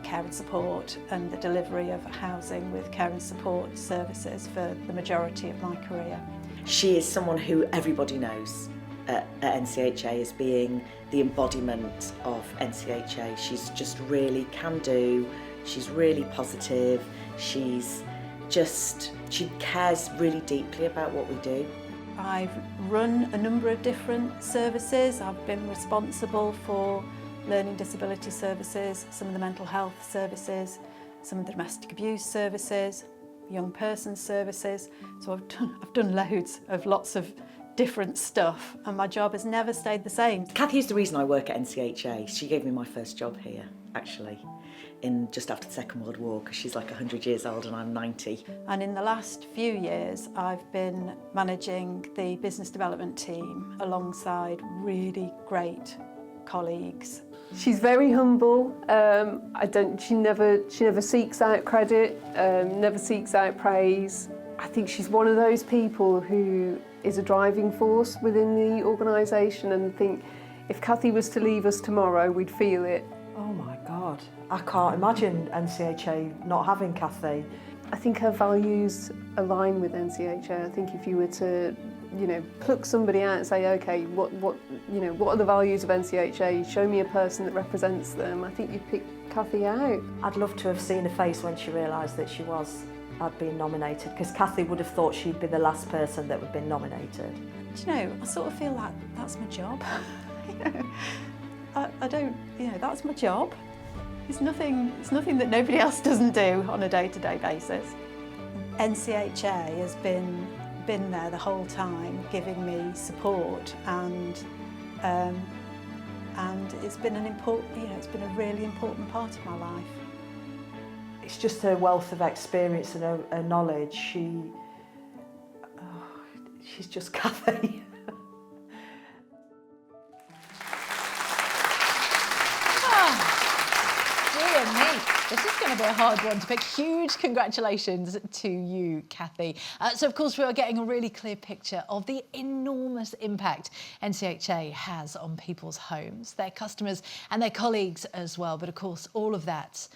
S7: care and support and the delivery of housing with care and support services for the majority of my career.
S10: She is someone who everybody knows at NCHA as being the embodiment of NCHA. She's just really can-do, she's really positive, she cares really deeply about what we do.
S7: I've run a number of different services. I've been responsible for learning disability services, some of the mental health services, some of the domestic abuse services, young persons services. So I've done loads of lots of different stuff, and my job has never stayed the same.
S10: Kathy is the reason I work at NCHA. She gave me my first job here, actually, in just after the Second World War, because she's like 100 years old and I'm 90.
S7: And in the last few years, I've been managing the business development team alongside really great colleagues.
S12: She's very humble. She never seeks out credit, never seeks out praise. I think she's one of those people who is a driving force within the organisation, and I think if Kathy was to leave us tomorrow, we'd feel it.
S8: Oh my God, I can't imagine NCHA not having Kathy.
S12: I think her values align with NCHA. I think if you were to, pluck somebody out and say, okay, what are the values of NCHA? Show me a person that represents them. I think you'd pick Kathy out.
S8: I'd love to have seen her face when she realised that I'd been nominated, because Kathy would have thought she'd be the last person that would have been nominated.
S7: Do you know, I sort of feel like that's my job. I don't, that's my job. It's nothing that nobody else doesn't do on a day-to-day basis. NCHA has been there the whole time, giving me support, and it's been it's been a really important part of my life.
S8: It's just her wealth of experience and her knowledge. She's just Kathy.
S1: This is going to be a hard one to pick. Huge congratulations to you, Kathy. So, of course, we are getting a really clear picture of the enormous impact NCHA has on people's homes, their customers and their colleagues as well. But, of course, all of that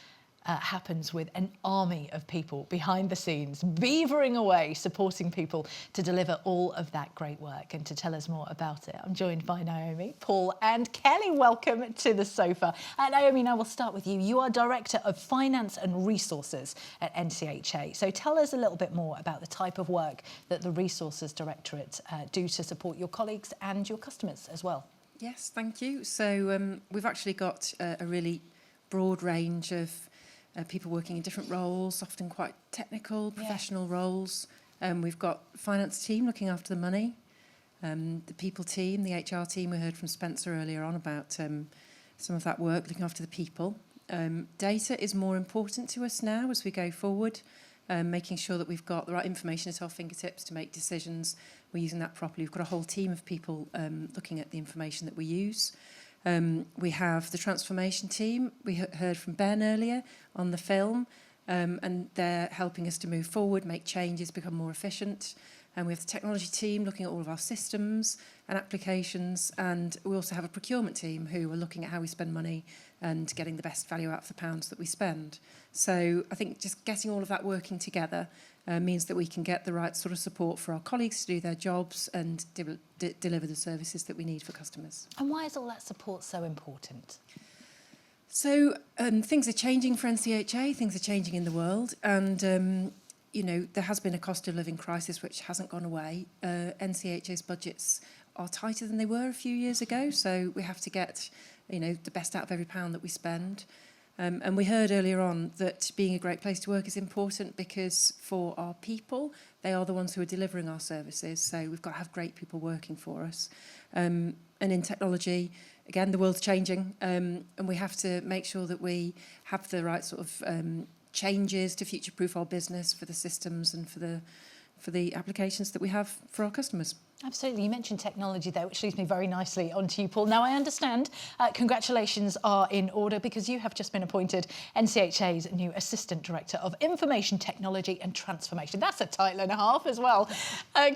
S1: happens with an army of people behind the scenes, beavering away, supporting people to deliver all of that great work. And to tell us more about it, I'm joined by Naomi, Paul and Kelly. Welcome to the sofa. Naomi, now we'll start with you. You are Director of Finance and Resources at NCHA. So tell us a little bit more about the type of work that the Resources Directorate do to support your colleagues and your customers as well.
S13: Yes, thank you. So we've actually got a really broad range of people working in different roles, often quite technical, professional roles. We've got finance team looking after the money, the people team, the HR team. We heard from Spencer earlier on about some of that work, looking after the people. Data is more important to us now as we go forward, making sure that we've got the right information at our fingertips to make decisions. We're using that properly. We've got a whole team of people looking at the information that we use. We have the transformation team. We heard from Ben earlier on the film, and they're helping us to move forward, make changes, become more efficient. And we have the technology team looking at all of our systems and applications. And we also have a procurement team who are looking at how we spend money and getting the best value out of the pounds that we spend. So I think just getting all of that working together means that we can get the right sort of support for our colleagues to do their jobs and deliver the services that we need for customers.
S1: And why is all that support so important?
S13: So things are changing for NCHA, things are changing in the world, and there has been a cost of living crisis which hasn't gone away. NCHA's budgets are tighter than they were a few years ago, so we have to get the best out of every pound that we spend. And we heard earlier on that being a great place to work is important because for our people, they are the ones who are delivering our services. So we've got to have great people working for us. And in technology, again, the world's changing, and we have to make sure that we have the right sort of changes to future-proof our business for the systems and for the applications that we have for our customers.
S1: Absolutely. You mentioned technology there, which leads me very nicely onto you, Paul. Now, I understand congratulations are in order because you have just been appointed NCHA's new Assistant Director of Information Technology and Transformation. That's a title and a half as well.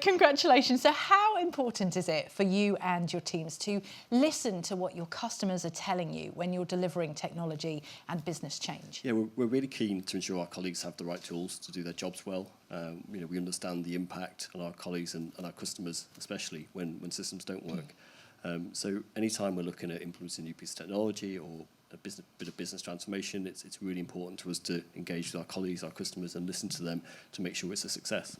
S1: Congratulations. So how important is it for you and your teams to listen to what your customers are telling you when you're delivering technology and business change?
S4: Yeah, we're really keen to ensure our colleagues have the right tools to do their jobs well. We understand the impact on our colleagues and our customers, especially when systems don't work. So anytime we're looking at implementing a new piece of technology or a bit of business transformation, it's really important to us to engage with our colleagues, our customers, and listen to them to make sure it's a success.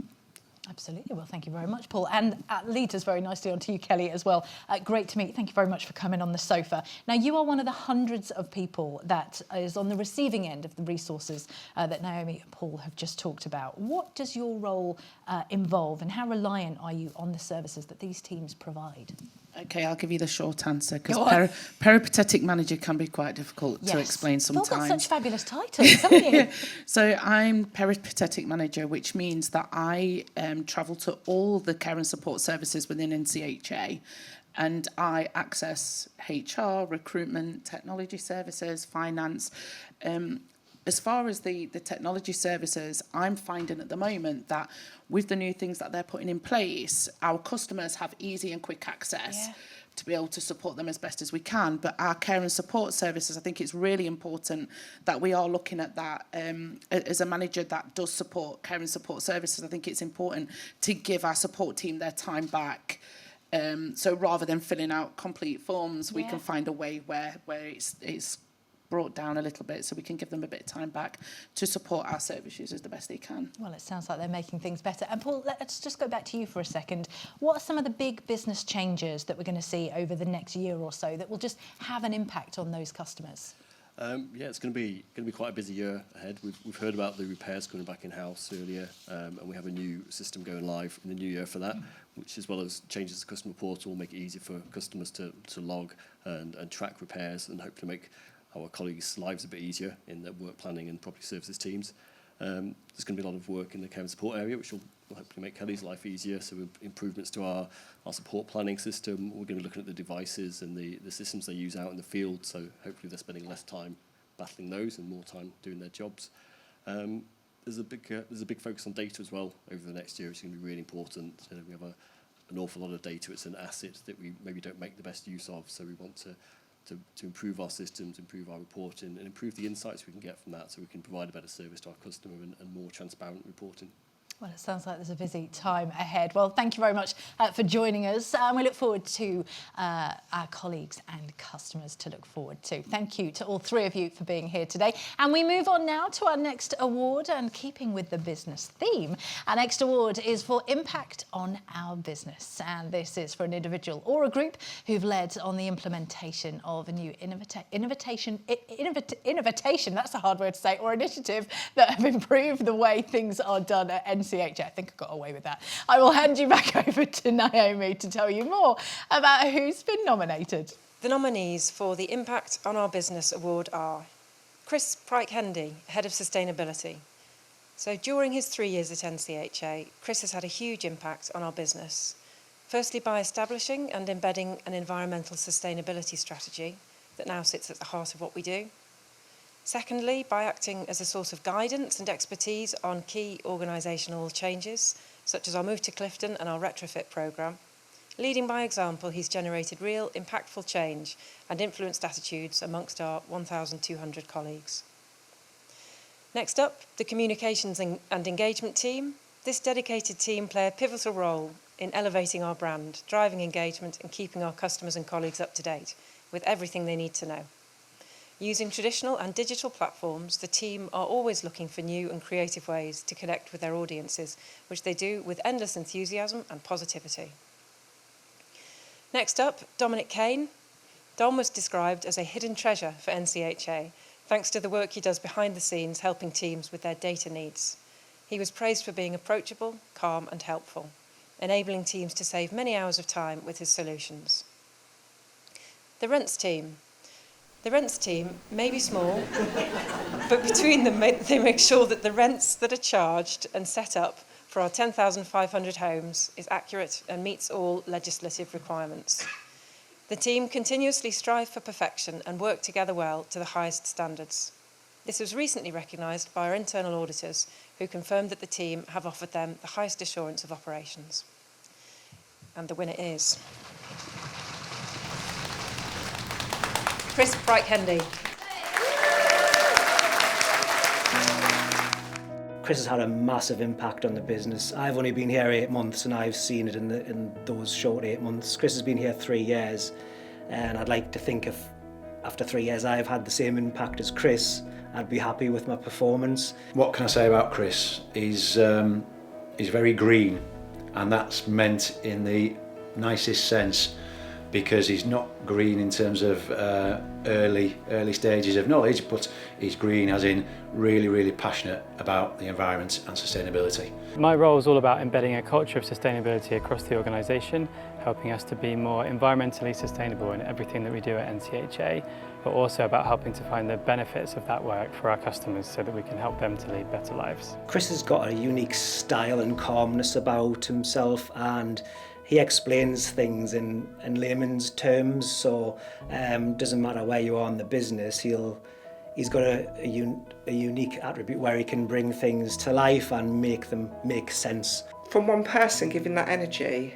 S1: Absolutely. Well, thank you very much, Paul. And leads us very nicely onto you, Kelly, as well. Great to meet you. Thank you very much for coming on the sofa. Now, you are one of the hundreds of people that is on the receiving end of the resources that Naomi and Paul have just talked about. What does your role involve, and how reliant are you on the services that these teams provide?
S9: Okay, I'll give you the short answer because peripatetic manager can be quite difficult to explain sometimes.
S1: You've all got such fabulous titles, haven't you?
S9: So I'm peripatetic manager, which means that I travel to all the care and support services within NCHA, and I access HR, recruitment, technology services, finance. As far as the technology services, I'm finding at the moment that with the new things that they're putting in place, our customers have easy and quick access to be able to support them as best as we can. But our care and support services, I think it's really important that we are looking at that. As a manager that does support care and support services, I think it's important to give our support team their time back. So rather than filling out complete forms, we can find a way where it's brought down a little bit so we can give them a bit of time back to support our service users the best they can.
S1: Well, it sounds like they're making things better. And Paul, let's just go back to you for a second. What are some of the big business changes that we're going to see over the next year or so that will just have an impact on those customers?
S4: It's going to be quite a busy year ahead. We've heard about the repairs coming back in-house earlier, and we have a new system going live in the new year for that, which, as well as changes to the customer portal, will make it easier for customers to log and track repairs and hopefully make our colleagues' lives a bit easier in their work planning and property services teams. There's going to be a lot of work in the care and support area, which will hopefully make Kelly's life easier. So improvements to our support planning system. We're going to be looking at the devices and the systems they use out in the field. So hopefully they're spending less time battling those and more time doing their jobs. There's a big focus on data as well over the next year. It's going to be really important. We have an awful lot of data. It's an asset that we maybe don't make the best use of. So we want to improve our systems, improve our reporting, and improve the insights we can get from that so we can provide a better service to our customer and more transparent reporting.
S1: Well, it sounds like there's a busy time ahead. Well, thank you very much for joining us. And we look forward to our colleagues and customers to look forward to. Thank you to all three of you for being here today. And we move on now to our next award, and keeping with the business theme. Our next award is for impact on our business. And this is for an individual or a group who've led on the implementation of a new innovation, that's a hard word to say, or initiative that have improved the way things are done at NCHA. I think I got away with that. I will hand you back over to Naomi to tell you more about who's been nominated.
S14: The nominees for the Impact on Our Business Award are Chris Pryke-Hendy, Head of Sustainability. So during his 3 years at NCHA, Chris has had a huge impact on our business. Firstly, by establishing and embedding an environmental sustainability strategy that now sits at the heart of what we do. Secondly, by acting as a source of guidance and expertise on key organisational changes, such as our move to Clifton and our retrofit programme. Leading by example, he's generated real, impactful change and influenced attitudes amongst our 1,200 colleagues. Next up, the communications and engagement team. This dedicated team play a pivotal role in elevating our brand, driving engagement and keeping our customers and colleagues up to date with everything they need to know. Using traditional and digital platforms, the team are always looking for new and creative ways to connect with their audiences, which they do with endless enthusiasm and positivity. Next up, Dominic Kane. Dom was described as a hidden treasure for NCHA, thanks to the work he does behind the scenes helping teams with their data needs. He was praised for being approachable, calm and helpful, enabling teams to save many hours of time with his solutions. The rents team. The rents team may be small, but between them they make sure that the rents that are charged and set up for our 10,500 homes is accurate and meets all legislative requirements. The team continuously strive for perfection and work together well to the highest standards. This was recently recognised by our internal auditors, who confirmed that the team have offered them the highest assurance of operations. And the winner is Chris Hendy.
S15: Chris has had a massive impact on the business. I've only been here 8 months and I've seen it in those short 8 months. Chris has been here 3 years, and I'd like to think if after 3 years I've had the same impact as Chris, I'd be happy with my performance.
S16: What can I say about Chris? He's very green, and that's meant in the nicest sense, because he's not green in terms of early stages of knowledge, but he's green as in really passionate about the environment and sustainability.
S17: My role is all about embedding a culture of sustainability across the organisation, helping us to be more environmentally sustainable in everything that we do at NCHA, but also about helping to find the benefits of that work for our customers so that we can help them to lead better lives.
S15: Chris has got a unique style and calmness about himself, and he explains things in layman's terms, so doesn't matter where you are in the business, he's got a unique attribute where he can bring things to life and make them make sense.
S5: From one person giving that energy,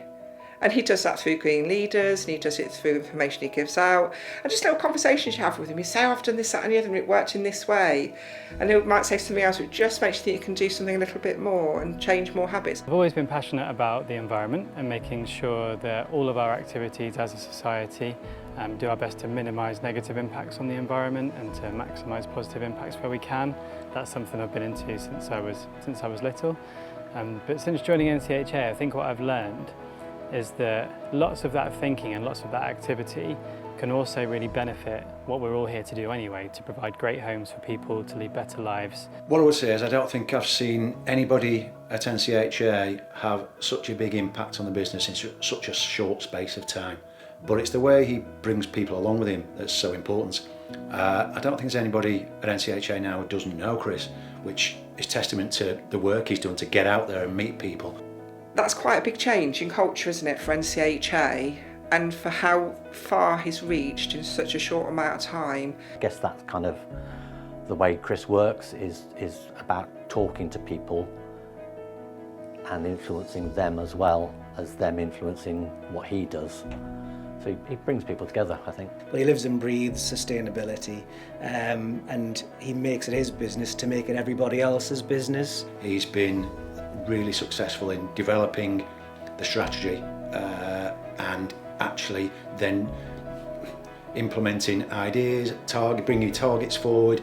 S5: and he does that through green leaders, and he does it through information he gives out, and just little conversations you have with him. You say, oh, I've done this, that and the other, and it worked in this way, and he might say something else which just makes you think you can do something a little bit more and change more habits.
S17: I've always been passionate about the environment and making sure that all of our activities as a society do our best to minimise negative impacts on the environment and to maximise positive impacts where we can. That's something I've been into since I was little. But since joining NCHA, I think what I've learned is that lots of that thinking and lots of that activity can also really benefit what we're all here to do anyway, to provide great homes for people to lead better lives.
S16: What I would say is I don't think I've seen anybody at NCHA have such a big impact on the business in such a short space of time. But it's the way he brings people along with him that's so important. I don't think there's anybody at NCHA now who doesn't know Chris, which is testament to the work he's done to get out there and meet people.
S5: That's quite a big change in culture, isn't it, for NCHA, and for how far he's reached in such a short amount of time.
S18: I guess that's kind of the way Chris works, is about talking to people and influencing them as well as them influencing what he does. So he brings people together, I think.
S15: Well, he lives and breathes sustainability, and he makes it his business to make it everybody else's business.
S16: He's been really successful in developing the strategy and actually then implementing ideas, bringing targets forward,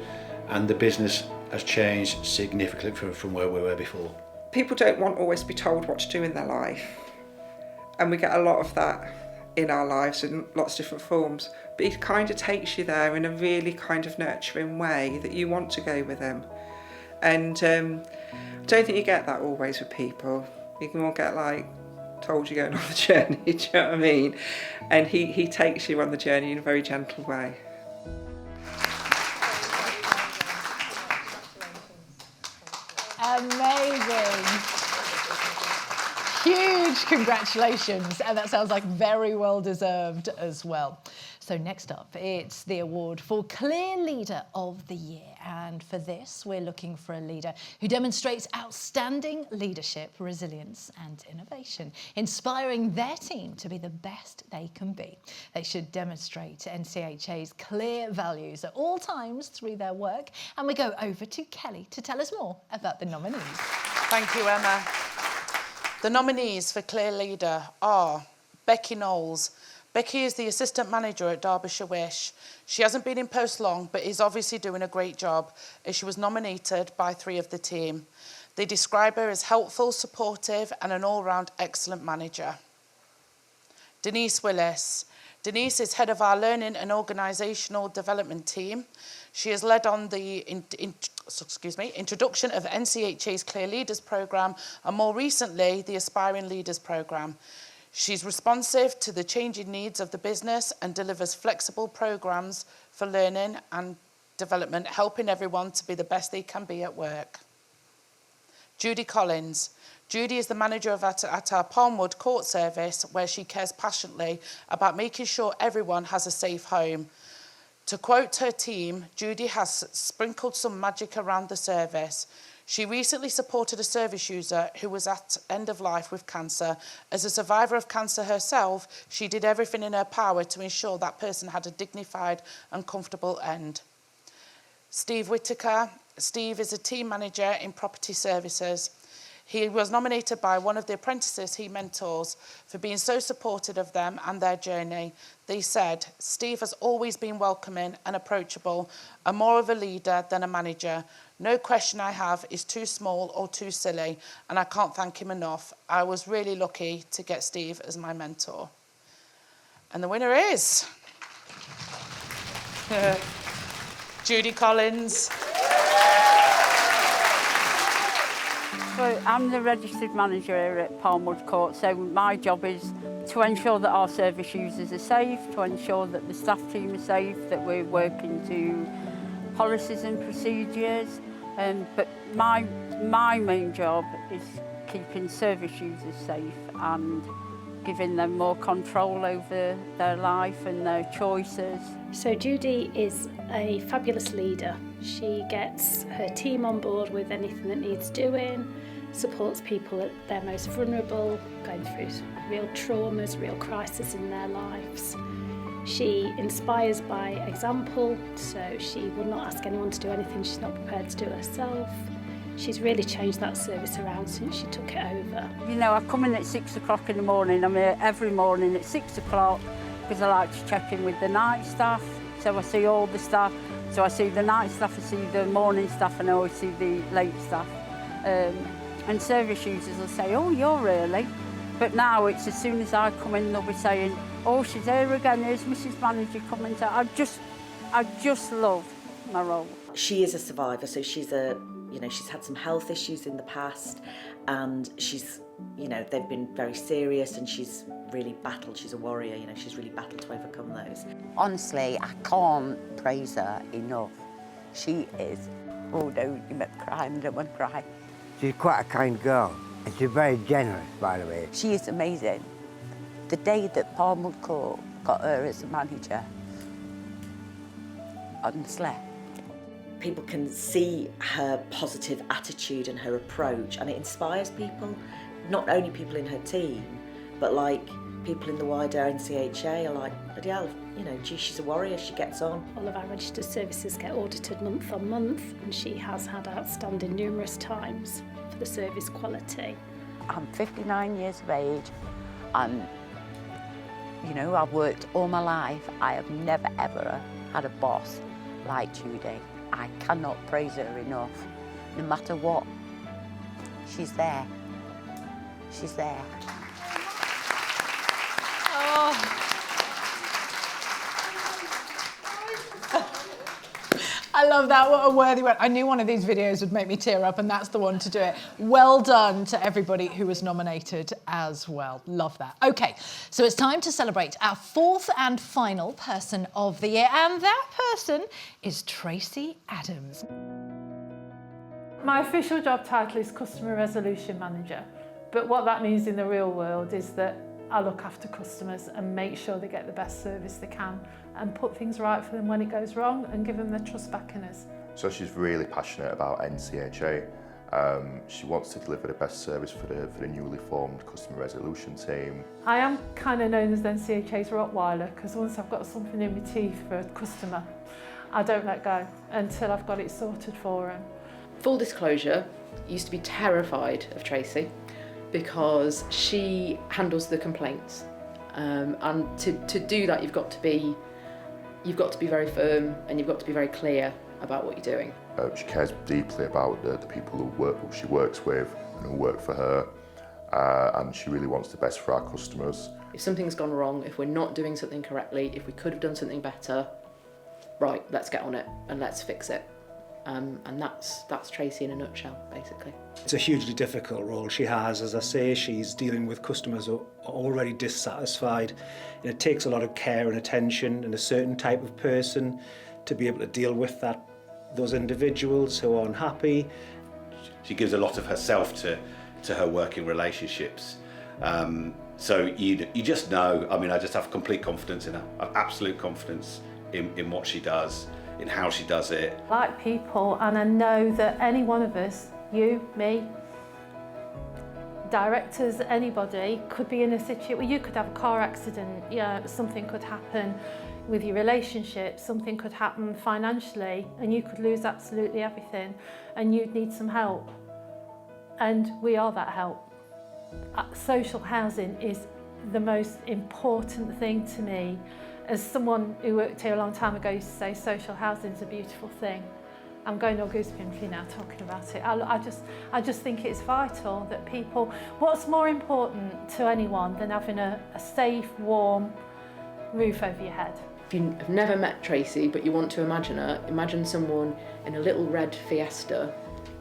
S16: and the business has changed significantly from where we were before.
S5: People don't want always to be told what to do in their life, and we get a lot of that in our lives in lots of different forms, but he kind of takes you there in a really kind of nurturing way that you want to go with him. And I don't think you get that always with people. You can all get like told you're going on the journey, do you know what I mean? And he takes you on the journey in a very gentle way.
S1: Amazing. Huge congratulations, and that sounds like very well deserved as well. So next up, it's the award for Clear Leader of the Year. And for this, we're looking for a leader who demonstrates outstanding leadership, resilience and innovation, inspiring their team to be the best they can be. They should demonstrate NCHA's clear values at all times through their work. And we go over to Kelly to tell us more about the nominees.
S21: Thank you, Emma. The nominees for Clear Leader are Becky Knowles. Becky is the assistant manager at Derbyshire Wish. She hasn't been in post long, but is obviously doing a great job, as she was nominated by 3 of the team. They describe her as helpful, supportive, and an all-round excellent manager. Denise Willis. Denise is head of our learning and organisational development team. She has led on the introduction of NCHA's Clear Leaders programme and more recently the Aspiring Leaders programme. She's responsive to the changing needs of the business and delivers flexible programmes for learning and development, helping everyone to be the best they can be at work. Judy Collins. Judy is the manager at our Palmwood Court Service, where she cares passionately about making sure everyone has a safe home. To quote her team, Judy has sprinkled some magic around the service. She recently supported a service user who was at end of life with cancer. As a survivor of cancer herself, she did everything in her power to ensure that person had a dignified and comfortable end. Steve Whittaker. Steve is a team manager in property services. He was nominated by one of the apprentices he mentors for being so supportive of them and their journey. They said, Steve has always been welcoming and approachable and more of a leader than a manager. No question I have is too small or too silly, and I can't thank him enough. I was really lucky to get Steve as my mentor. And the winner is Judy Collins.
S2: So I'm the registered manager here at Palmwood Court, so my job is to ensure that our service users are safe, to ensure that the staff team are safe, that we're working to policies and procedures. But my main job is keeping service users safe and giving them more control over their life and their choices.
S3: So Judy is a fabulous leader. She gets her team on board with anything that needs doing, supports people at their most vulnerable, going through real traumas, real crises in their lives. She inspires by example, so she will not ask anyone to do anything she's not prepared to do herself. She's really changed that service around since she took it over.
S2: You know, I come in at 6 o'clock in the morning. I'm here every morning at 6 o'clock because I like to check in with the night staff. So I see all the staff. So I see the night staff, I see the morning staff, and I always see the late staff. And service users will say, oh, you're early. But now it's as soon as I come in, they'll be saying, oh, she's here again, here's Mrs. Manager coming to... I just love my role.
S10: She is a survivor, so she's had some health issues in the past, and she's, they've been very serious, and she's really battled. She's a warrior, she's really battled to overcome those.
S6: Honestly, I can't praise her enough. She is. Oh no, you might cry, and I don't want to cry.
S11: She's quite a kind girl, and she's very generous, by the way.
S6: She is amazing. The day that Palmwood Court got her as a manager, honestly.
S10: People can see her positive attitude and her approach, and it inspires people, not only people in her team, but people in the wider NCHA are like, bloody hell, gee, she's a warrior, she gets on.
S3: All of our registered services get audited month on month, and she has had outstanding numerous times for the service quality.
S6: I'm 59 years of age, and I've worked all my life. I have never ever had a boss like Judy. I cannot praise her enough. No matter what, she's there. She's there.
S1: Oh. I love that. What a worthy one. I knew one of these videos would make me tear up, and that's the one to do it. Well done to everybody who was nominated as well. Love that. Okay, so it's time to celebrate our fourth and final person of the year, and that person is Tracy Adams.
S20: My official job title is Customer Resolution Manager, but what that means in the real world is that I look after customers and make sure they get the best service they can and put things right for them when it goes wrong and give them their trust back in us.
S23: So she's really passionate about NCHA. She wants to deliver the best service for the newly formed customer resolution team.
S20: I am kind of known as the NCHA's Rottweiler because once I've got something in my teeth for a customer, I don't let go until I've got it sorted for them.
S26: Full disclosure, I used to be terrified of Tracy because she handles the complaints, and to do that you've got to be very firm and you've got to be very clear about what you're doing.
S23: She cares deeply about the people who she works with and who work for her, and she really wants the best for our customers.
S26: If something's gone wrong, if we're not doing something correctly, if we could have done something better,
S6: right, let's get on it and let's fix it. And that's Tracy in a nutshell, basically.
S15: It's a hugely difficult role she has. As I say, she's dealing with customers who are already dissatisfied, and it takes a lot of care and attention and a certain type of person to be able to deal with those individuals who are unhappy.
S7: She gives a lot of herself to her working relationships. So you just know, I mean, I just have complete confidence in her. I have absolute confidence in what she does, in how she does it.
S20: I like people, and I know that any one of us, you, me, directors, anybody, could be in a situation where you could have a car accident, something could happen with your relationship, something could happen financially, and you could lose absolutely everything, and you'd need some help. And we are that help. Social housing is the most important thing to me. As someone who worked here a long time ago used to say, social housing is a beautiful thing. I'm going all goosebumpy now talking about it. I just think it's vital that people, what's more important to anyone than having a safe, warm roof over your head?
S6: If you have never met Tracy, but you want to imagine her, imagine someone in a little red Fiesta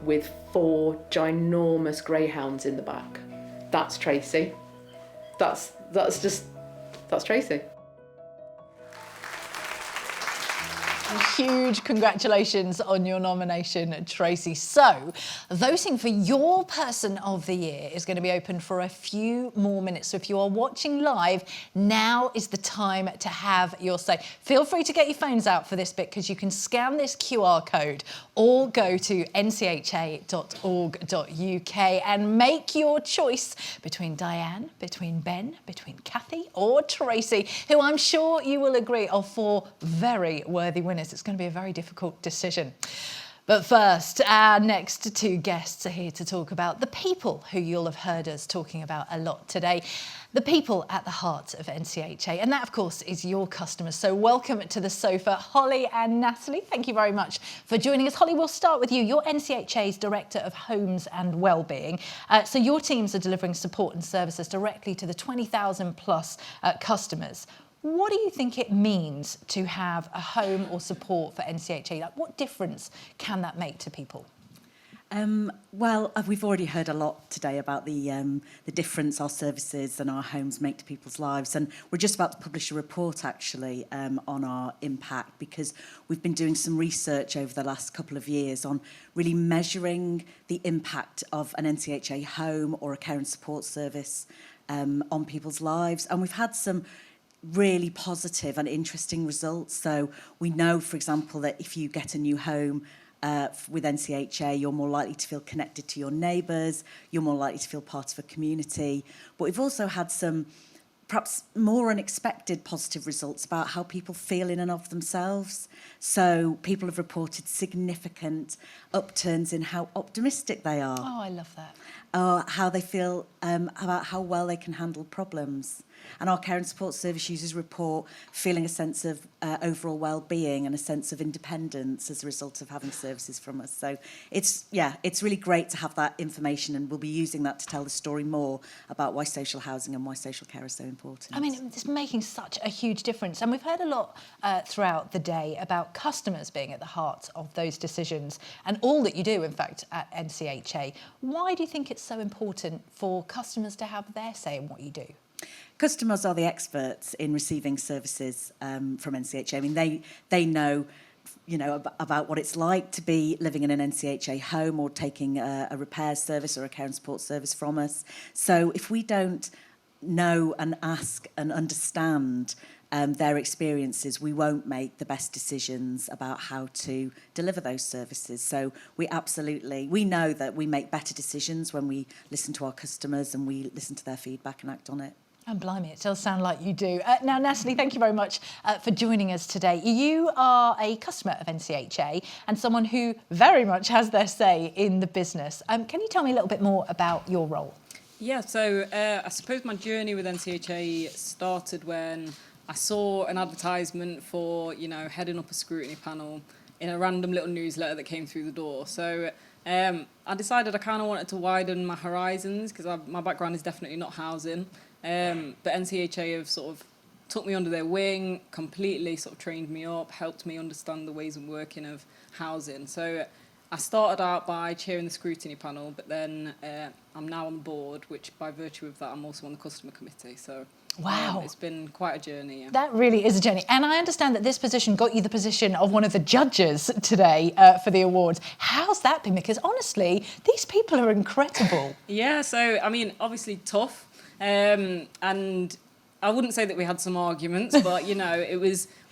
S6: with 4 ginormous greyhounds in the back. That's Tracy. That's Tracy.
S1: Huge congratulations on your nomination, Tracy. So, voting for your Person of the Year is going to be open for a few more minutes. So if you are watching live, now is the time to have your say. Feel free to get your phones out for this bit, because you can scan this QR code or go to ncha.org.uk and make your choice between Diane, between Ben, between Kathy or Tracy, who I'm sure you will agree are 4 very worthy winners. It's going to be a very difficult decision. But first, our next 2 guests are here to talk about the people who you'll have heard us talking about a lot today. The people at the heart of NCHA, and that, of course, is your customers. So welcome to the sofa, Holly and Natalie. Thank you very much for joining us. Holly, we'll start with you. You're NCHA's Director of Homes and Wellbeing. So your teams are delivering support and services directly to the 20,000 plus customers. What do you think it means to have a home or support for NCHA? Like, what difference can that make to people?
S12: Well, we've already heard a lot today about the difference our services and our homes make to people's lives, and we're just about to publish a report actually on our impact, because we've been doing some research over the last couple of years on really measuring the impact of an NCHA home or a care and support service on people's lives, and we've had some really positive and interesting results. So we know, for example, that if you get a new home with NCHA, you're more likely to feel connected to your neighbours, you're more likely to feel part of a community. But we've also had some perhaps more unexpected positive results about how people feel in and of themselves. So people have reported significant upturns in how optimistic they are.
S1: Oh, I love that.
S12: How they feel about how well they can handle problems. And our care and support service users report feeling a sense of overall well-being and a sense of independence as a result of having services from us. So it's really great to have that information, and we'll be using that to tell the story more about why social housing and why social care is so important.
S1: I mean, it's making such a huge difference. And we've heard a lot throughout the day about customers being at the heart of those decisions and all that you do, in fact, at NCHA. Why do you think it's so important for customers to have their say in what you do?
S12: Customers are the experts in receiving services from NCHA. I mean, they know, about what it's like to be living in an NCHA home or taking a repair service or a care and support service from us. So if we don't know and ask and understand their experiences, we won't make the best decisions about how to deliver those services. So we know that we make better decisions when we listen to our customers and we listen to their feedback and act on it.
S1: And blimey, it does sound like you do. Now, Natalie, thank you very much for joining us today. You are a customer of NCHA and someone who very much has their say in the business. Can you tell me a little bit more about your role?
S19: Yeah, so I suppose my journey with NCHA started when I saw an advertisement for, heading up a scrutiny panel in a random little newsletter that came through the door. So I decided I kind of wanted to widen my horizons, because my background is definitely not housing. But NCHA have sort of took me under their wing, completely sort of trained me up, helped me understand the ways of working of housing. So I started out by chairing the scrutiny panel, but then I'm now on the board, which by virtue of that, I'm also on the customer committee. So
S1: wow,
S19: it's been quite a journey. Yeah.
S1: That really is a journey. And I understand that this position got you the position of one of the judges today for the awards. How's that been? Because honestly, these people are incredible.
S19: Yeah, so, I mean, obviously tough. And I wouldn't say that we had some arguments, but, you know,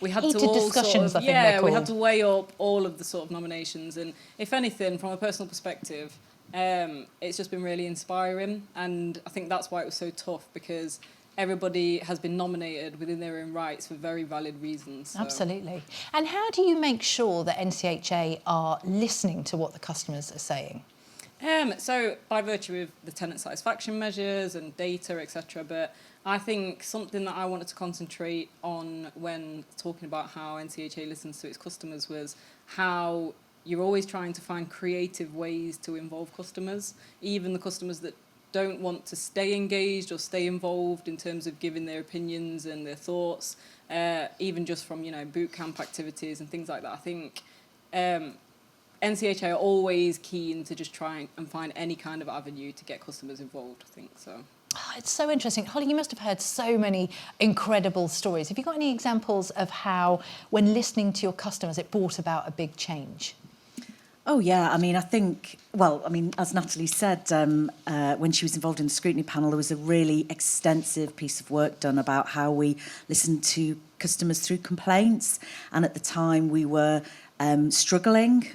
S19: we had
S1: Heated
S19: to all
S1: discussions,
S19: sort of,
S1: I think they're
S19: yeah, we had
S1: called.
S19: to weigh up all of the sort of nominations. And if anything, from a personal perspective, it's just been really inspiring. And I think that's why it was so tough, because everybody has been nominated within their own rights for very valid reasons. So.
S1: Absolutely. And how do you make sure that NCHA are listening to what the customers are saying?
S19: So by virtue of the tenant satisfaction measures and data, etc. But I think something that I wanted to concentrate on when talking about how NCHA listens to its customers was how you're always trying to find creative ways to involve customers, even the customers that don't want to stay engaged or stay involved in terms of giving their opinions and their thoughts, even just from, you know, boot camp activities and things like that. I think NCHA are always keen to just try and find any kind of avenue to get customers involved, I think, so.
S1: Oh, it's so interesting. Holly, you must have heard so many incredible stories. Have you got any examples of how, when listening to your customers, it brought about a big change?
S12: Oh, yeah. I mean, I think, well, I mean, as Natalie said, when she was involved in the scrutiny panel, there was a really extensive piece of work done about how we listen to customers through complaints. And at the time, we were struggling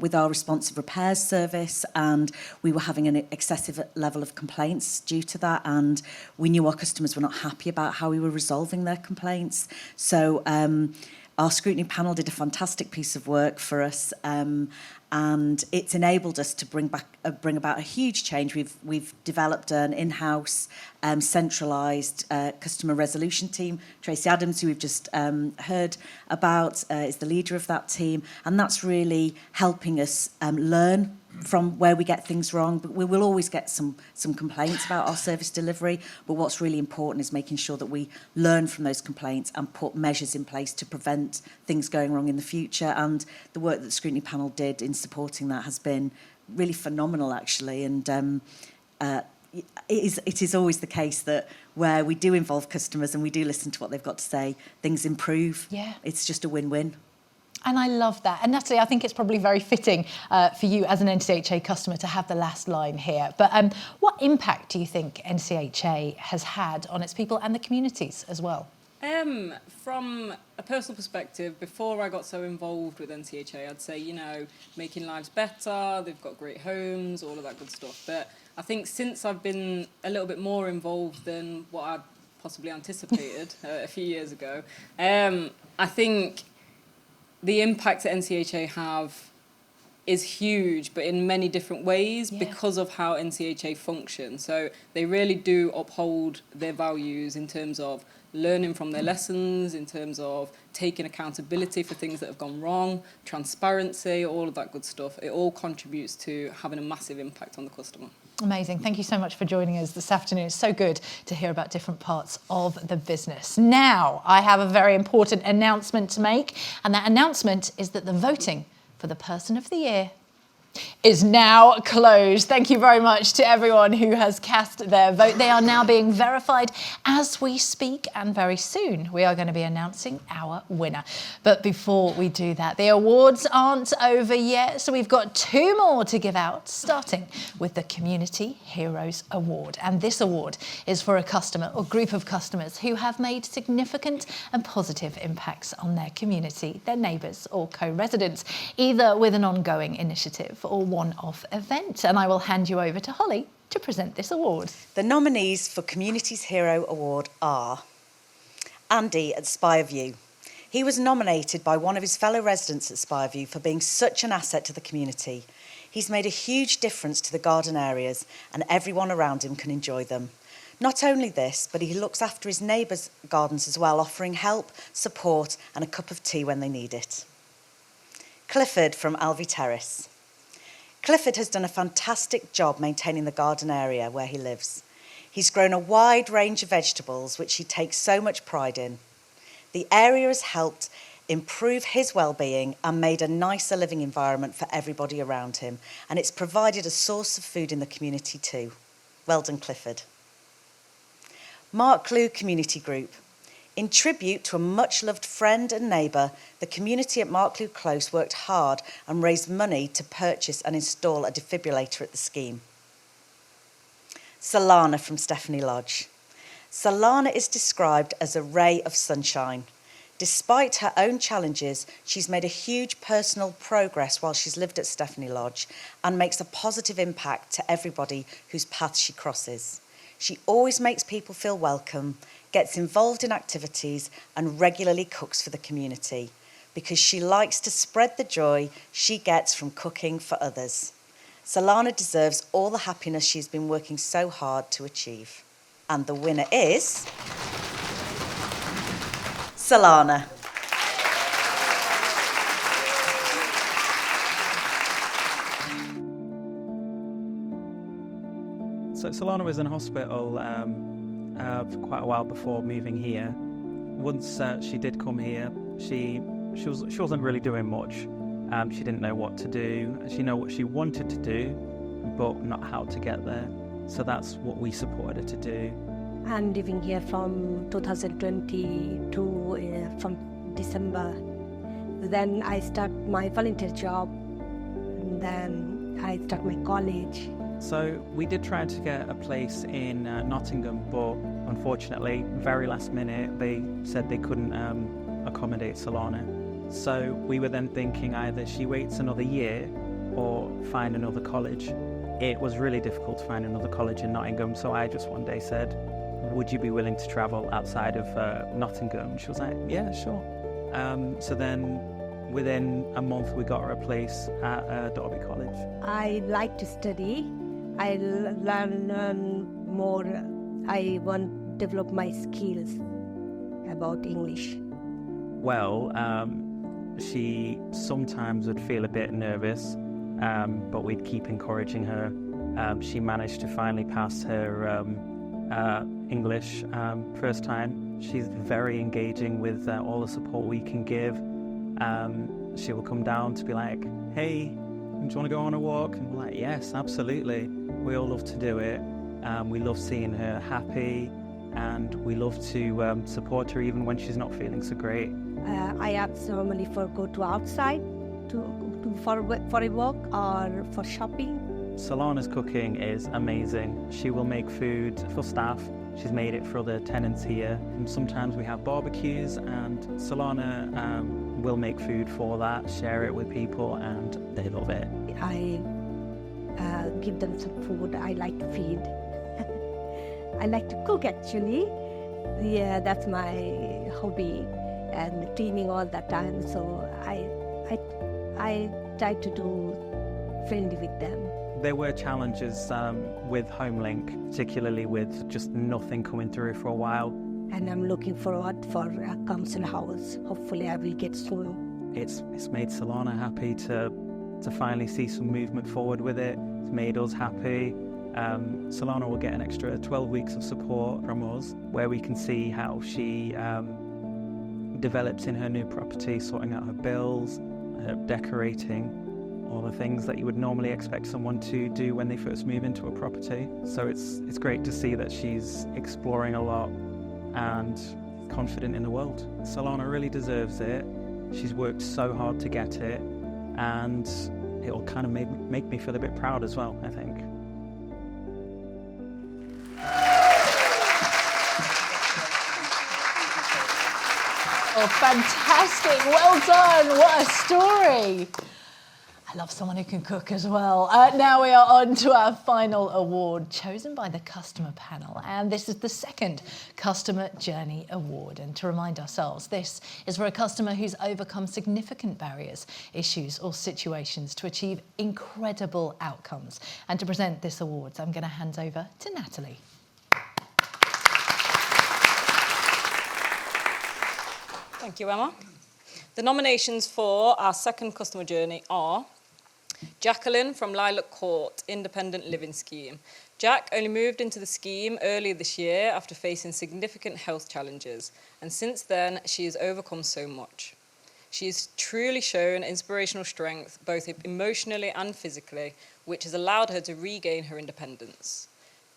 S12: with our responsive repairs service, and we were having an excessive level of complaints due to that, and we knew our customers were not happy about how we were resolving their complaints. So our scrutiny panel did a fantastic piece of work for us, and it's enabled us to bring about a huge change. We've developed an in-house centralised customer resolution team. Tracy Adams, who we've just heard about, is the leader of that team, and that's really helping us learn from where we get things wrong. But we will always get some complaints about our service delivery, but what's really important is making sure that we learn from those complaints and put measures in place to prevent things going wrong in the future. And the work that the scrutiny panel did in supporting that has been really phenomenal, actually. And it is always the case that where we do involve customers and we do listen to what they've got to say, things improve.
S1: Yeah.
S12: It's just a win-win.
S1: And I love that. And Natalie, I think it's probably very fitting for you as an NCHA customer to have the last line here. But what impact do you think NCHA has had on its people and the communities as well?
S19: From a personal perspective, before I got so involved with NCHA, I'd say, you know, making lives better, they've got great homes, all of that good stuff. But I think since I've been a little bit more involved than what I'd possibly anticipated a few years ago, I think the impact that NCHA have is huge, but in many different ways because of how NCHA function. So they really do uphold their values in terms of learning from their lessons, in terms of taking accountability for things that have gone wrong, transparency, all of that good stuff. It all contributes to having a massive impact on the customer.
S1: Amazing. Thank you so much for joining us this afternoon. It's so good to hear about different parts of the business. Now, I have a very important announcement to make, and that announcement is that the voting for the Person of the Year is now closed. Thank you very much to everyone who has cast their vote. They are now being verified as we speak, and very soon we are going to be announcing our winner. But before we do that, the awards aren't over yet, so we've got 2 more to give out, starting with the Community Heroes Award. And this award is for a customer or group of customers who have made significant and positive impacts on their community, their neighbours or co-residents, either with an ongoing initiative or one-off event. And I will hand you over to Holly to present this award.
S8: The nominees for Community's Hero Award are Andy at Spireview. He was nominated by one of his fellow residents at Spireview for being such an asset to the community. He's made a huge difference to the garden areas, and everyone around him can enjoy them. Not only this, but he looks after his neighbours' gardens as well, offering help, support and a cup of tea when they need it. Clifford from Alvey Terrace. Clifford has done a fantastic job maintaining the garden area where he lives. He's grown a wide range of vegetables, which he takes so much pride in. The area has helped improve his well-being and made a nicer living environment for everybody around him, and it's provided a source of food in the community too. Well done, Clifford. Mark Clue Community Group. In tribute to a much-loved friend and neighbour, the community at Mark Clue Close worked hard and raised money to purchase and install a defibrillator at the scheme. Solana from Stephanie Lodge. Solana is described as a ray of sunshine. Despite her own challenges, she's made a huge personal progress while she's lived at Stephanie Lodge and makes a positive impact to everybody whose path she crosses. She always makes people feel welcome, gets involved in activities and regularly cooks for the community because she likes to spread the joy she gets from cooking for others. Solana deserves all the happiness she's been working so hard to achieve. And the winner is Solana.
S4: So Solana was in hospital for quite a while before moving here. Once she did come here, she wasn't really doing much. She didn't know what to do. She knew what she wanted to do, but not how to get there. So that's what we supported her to do.
S9: I'm living here from 2022, from December. Then I start my volunteer job, and then I start my college.
S4: So we did try to get a place in Nottingham, but unfortunately, very last minute, they said they couldn't accommodate Solana. So we were then thinking either she waits another year or find another college. It was really difficult to find another college in Nottingham, so I just one day said, would you be willing to travel outside of Nottingham? And she was like, yeah, sure. So then within a month, we got her a place at Derby College.
S9: I like to study. I learn more. I want to develop my skills about English.
S4: Well, she sometimes would feel a bit nervous, but we'd keep encouraging her. She managed to finally pass her English first time. She's very engaging with all the support we can give. She will come down to be like, hey, do you want to go on a walk? And we're like, yes, absolutely. We all love to do it. We love seeing her happy, and we love to support her even when she's not feeling so great.
S9: I have normally go to outside for a walk or for shopping.
S4: Solana's cooking is amazing. She will make food for staff. She's made it for other tenants here. And sometimes we have barbecues, and Solana will make food for that, share it with people, and they love it.
S9: I give them some food. I like to feed. I like to cook, actually. Yeah, that's my hobby, and cleaning all the time. So I try to do friendly with them.
S4: There were challenges with HomeLink, particularly with just nothing coming through for a while.
S9: And I'm looking forward for a council house. Hopefully I will get soon.
S4: It's made Solana happy to finally see some movement forward with it. It's made us happy. Solana will get an extra 12 weeks of support from us, where we can see how she develops in her new property, sorting out her bills, decorating, all the things that you would normally expect someone to do when they first move into a property. So it's great to see that she's exploring a lot and confident in the world. Solana really deserves it. She's worked so hard to get it, and it'll kind of make me feel a bit proud as well, I think.
S1: Oh, fantastic. Well done. What a story. I love someone who can cook as well. Now we are on to our final award, chosen by the customer panel. And this is the second Customer Journey Award. And to remind ourselves, this is for a customer who's overcome significant barriers, issues or situations to achieve incredible outcomes. And to present this award, I'm going to hand over to Natalie.
S13: Thank you, Emma. The nominations for our second customer journey are Jacqueline from Lilac Court Independent Living Scheme. Jack only moved into the scheme earlier this year after facing significant health challenges, and since then she has overcome so much. She has truly shown inspirational strength, both emotionally and physically, which has allowed her to regain her independence.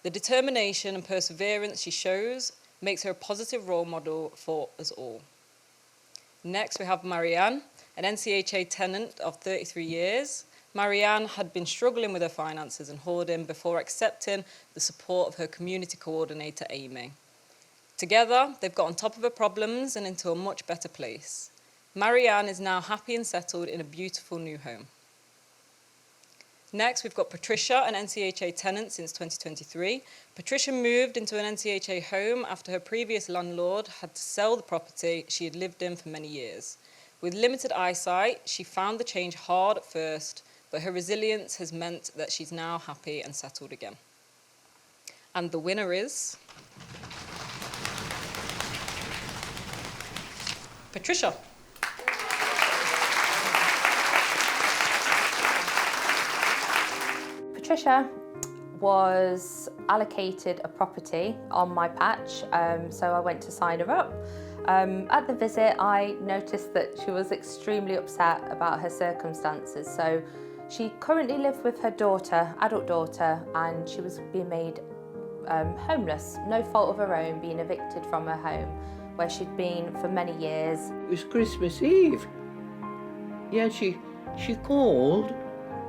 S13: The determination and perseverance she shows makes her a positive role model for us all. Next, we have Marianne, an NCHA tenant of 33 years. Marianne had been struggling with her finances and hoarding before accepting the support of her community coordinator, Amy. Together, they've got on top of her problems and into a much better place. Marianne is now happy and settled in a beautiful new home. Next, we've got Patricia, an NCHA tenant since 2023. Patricia moved into an NCHA home after her previous landlord had to sell the property she had lived in for many years. With limited eyesight, she found the change hard at first, but her resilience has meant that she's now happy and settled again. And the winner is Patricia.
S14: Patricia was allocated a property on my patch, so I went to sign her up. At the visit, I noticed that she was extremely upset about her circumstances. So she currently lived with her daughter, adult daughter, and she was being made homeless, no fault of her own, being evicted from her home where she'd been for many years.
S17: It was Christmas Eve. Yeah, she called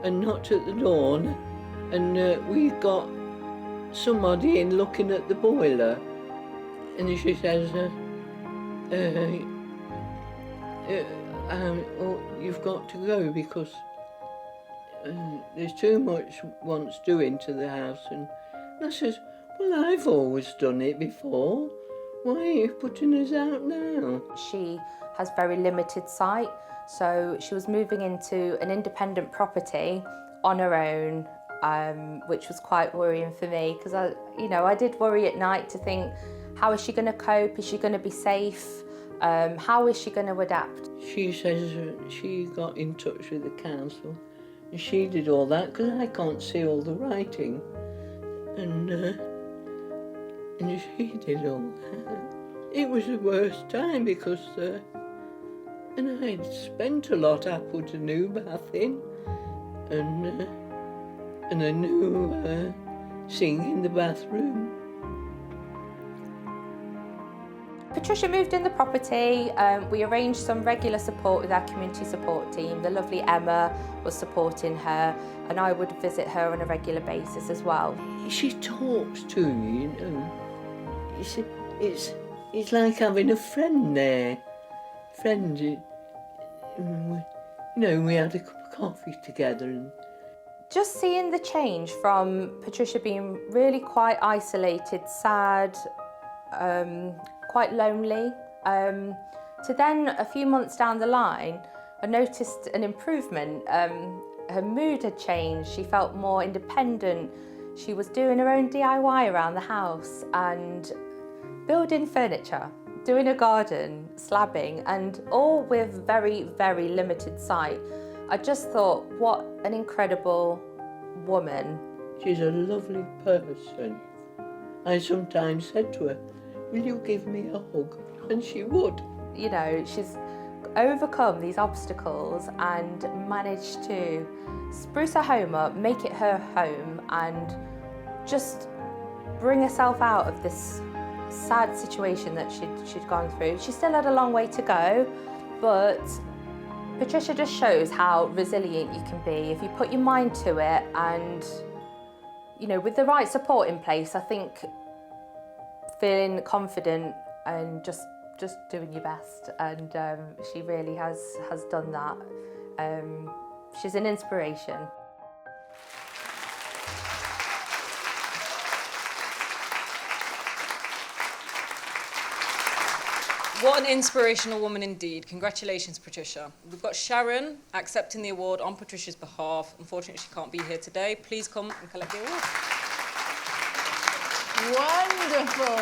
S17: and knocked at the door, and we got somebody in looking at the boiler, and she says, you've got to go because there's too much wants doing to the house. And I says, well, I've always done it before. Why are you putting us out now?
S14: She has very limited sight, so she was moving into an independent property on her own, which was quite worrying for me because I did worry at night to think, how is she going to cope? Is she going to be safe? How is she going to adapt?
S17: She says she got in touch with the council and she did all that because I can't see all the writing, and she did all that. It was the worst time because and I'd spent a lot. I put a new bath in and a new sink in the bathroom.
S14: Patricia moved in the property. We arranged some regular support with our community support team. The lovely Emma was supporting her, and I would visit her on a regular basis as well.
S17: She talks to me, It's like having a friend there. We had a cup of coffee together. And
S14: just seeing the change from Patricia being really quite isolated, sad, quite lonely, to then a few months down the line, I noticed an improvement. Her mood had changed. She felt more independent. She was doing her own DIY around the house and building furniture, doing a garden, slabbing, and all with very, very limited sight. I just thought, what an incredible woman.
S17: She's a lovely person. I sometimes said to her, will you give me a hug? And she would.
S14: She's overcome these obstacles and managed to spruce her home up, make it her home, and just bring herself out of this sad situation that she'd gone through. She still had a long way to go, but Patricia just shows how resilient you can be if you put your mind to it, and with the right support in place, I think feeling confident and just doing your best, and she really has done that. She's an inspiration.
S13: What an inspirational woman indeed. Congratulations, Patricia. We've got Sharon accepting the award on Patricia's behalf. Unfortunately, she can't be here today. Please come and collect the award.
S1: Wonderful.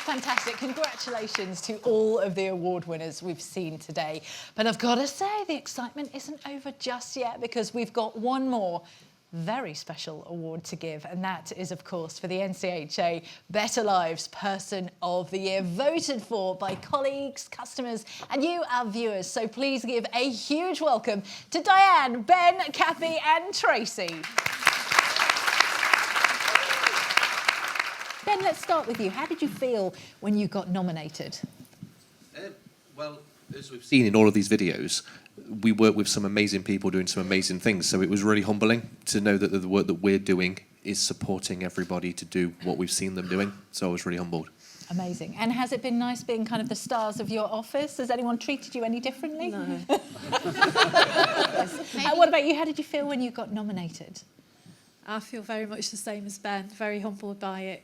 S1: Fantastic. Congratulations to all of the award winners we've seen today. But I've got to say, the excitement isn't over just yet because we've got one more very special award to give, and that is, of course, for the NCHA Better Lives Person of the Year, voted for by colleagues, customers, and you, our viewers. So please give a huge welcome to Diane, Ben, Kathy, and Tracy. Ben, let's start with you. How did you feel when you got nominated?
S5: Well, as we've seen in all of these videos, we work with some amazing people doing some amazing things. So it was really humbling to know that the work that we're doing is supporting everybody to do what we've seen them doing. So I was really humbled.
S1: Amazing. And has it been nice being kind of the stars of your office? Has anyone treated you any differently?
S16: No.
S1: What about you? How did you feel when you got nominated?
S16: I feel very much the same as Ben, very humbled by it.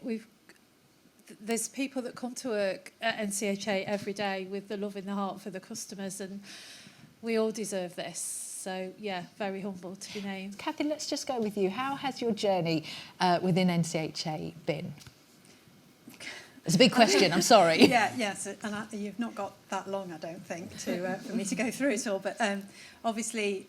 S16: There's people that come to work at NCHA every day with the love in the heart for the customers, and we all deserve this. So, yeah, very humbled to be named.
S1: Kathy, let's just go with you. How has your journey within NCHA been? It's a big question, I'm sorry.
S18: Yes, and you've not got that long, I don't think, for me to go through it all. But obviously,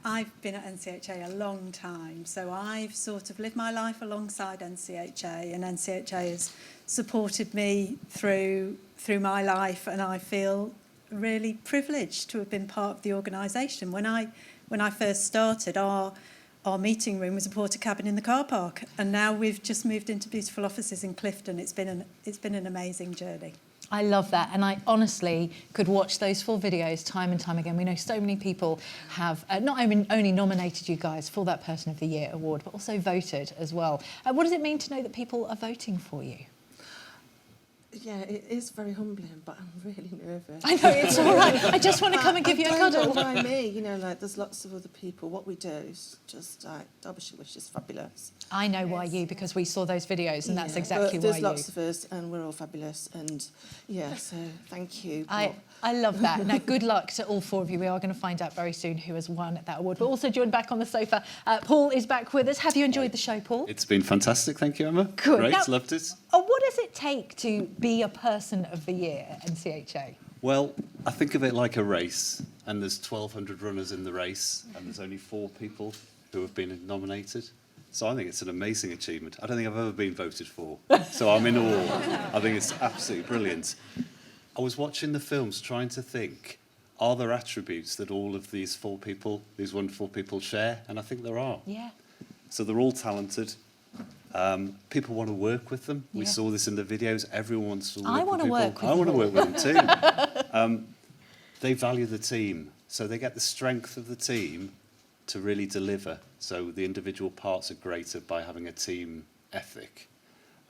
S18: I've been at NCHA a long time, so I've sort of lived my life alongside NCHA, and NCHA has supported me through my life, and I feel really privileged to have been part of the organisation. When I first started, our meeting room was a porta cabin in the car park, and now we've just moved into beautiful offices in Clifton. It's been an amazing journey.
S1: I love that, and I honestly could watch those full videos time and time again. We know so many people have not only nominated you guys for that Person of the Year award, but also voted as well. What does it mean to know that people are voting for you?
S22: Yeah, it is very humbling, but I'm really nervous.
S1: I know, it's all right. I just want to come and give you a cuddle.
S22: Don't mind me, you know, like there's lots of other people. What we do is just like, Derbyshire Wish is fabulous.
S1: I know why you, because we saw those videos, and that's exactly why you.
S22: There's lots of us, and we're all fabulous, and yeah, so thank you.
S1: I love that. Now, good luck to all four of you. We are going to find out very soon who has won that award. But also joined back on the sofa, Paul is back with us. Have you enjoyed the show, Paul?
S24: It's been fantastic, thank you, Emma.
S1: Good.
S24: Great,
S1: Now,
S24: loved it.
S1: What does it take to be a Person of the Year at NCHA?
S24: Well, I think of it like a race, and there's 1,200 runners in the race, and there's only 4 people who have been nominated. So I think it's an amazing achievement. I don't think I've ever been voted for, so I'm in awe. I think it's absolutely brilliant. I was watching the films trying to think, are there attributes that all of these 4 people, these wonderful people share? And I think there are.
S1: Yeah.
S24: So they're all talented. People want to work with them. We saw this in the videos. Everyone wants to work with people. I want to work with them too. They value the team. So they get the strength of the team to really deliver. So the individual parts are greater by having a team ethic.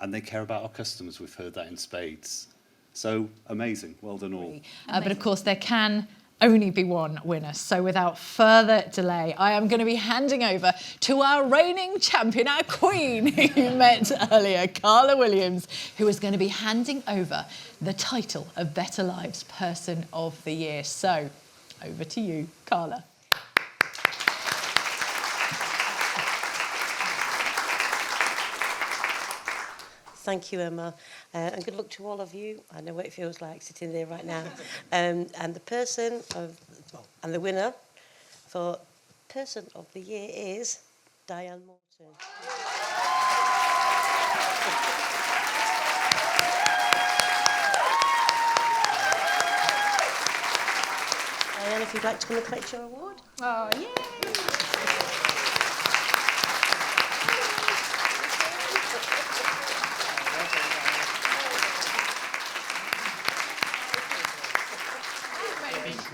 S24: And they care about our customers. We've heard that in spades. So amazing. Well done all.
S1: But of course, there can only be one winner. So without further delay, I am going to be handing over to our reigning champion, our queen, who you met earlier, Carla Williams, who is going to be handing over the title of Better Lives Person of the Year. So over to you, Carla.
S25: Thank you, Emma, and good luck to all of you. I know what it feels like sitting there right now. And the the winner for Person of the Year is Diane Morton. Diane, if you'd like to come and collect your award.
S1: Oh, yay!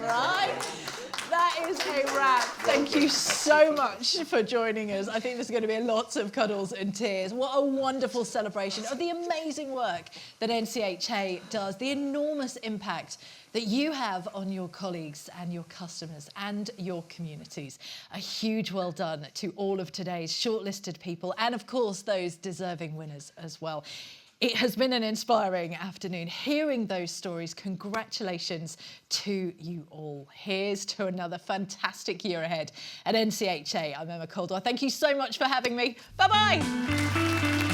S1: Right, that is a wrap. Thank you so much for joining us. I think there's going to be lots of cuddles and tears. What a wonderful celebration of the amazing work that NCHA does, the enormous impact that you have on your colleagues and your customers and your communities. A huge well done to all of today's shortlisted people and, of course, those deserving winners as well. It has been an inspiring afternoon hearing those stories. Congratulations to you all. Here's to another fantastic year ahead at NCHA. I'm Emma Caldwell. Thank you so much for having me. Bye-bye.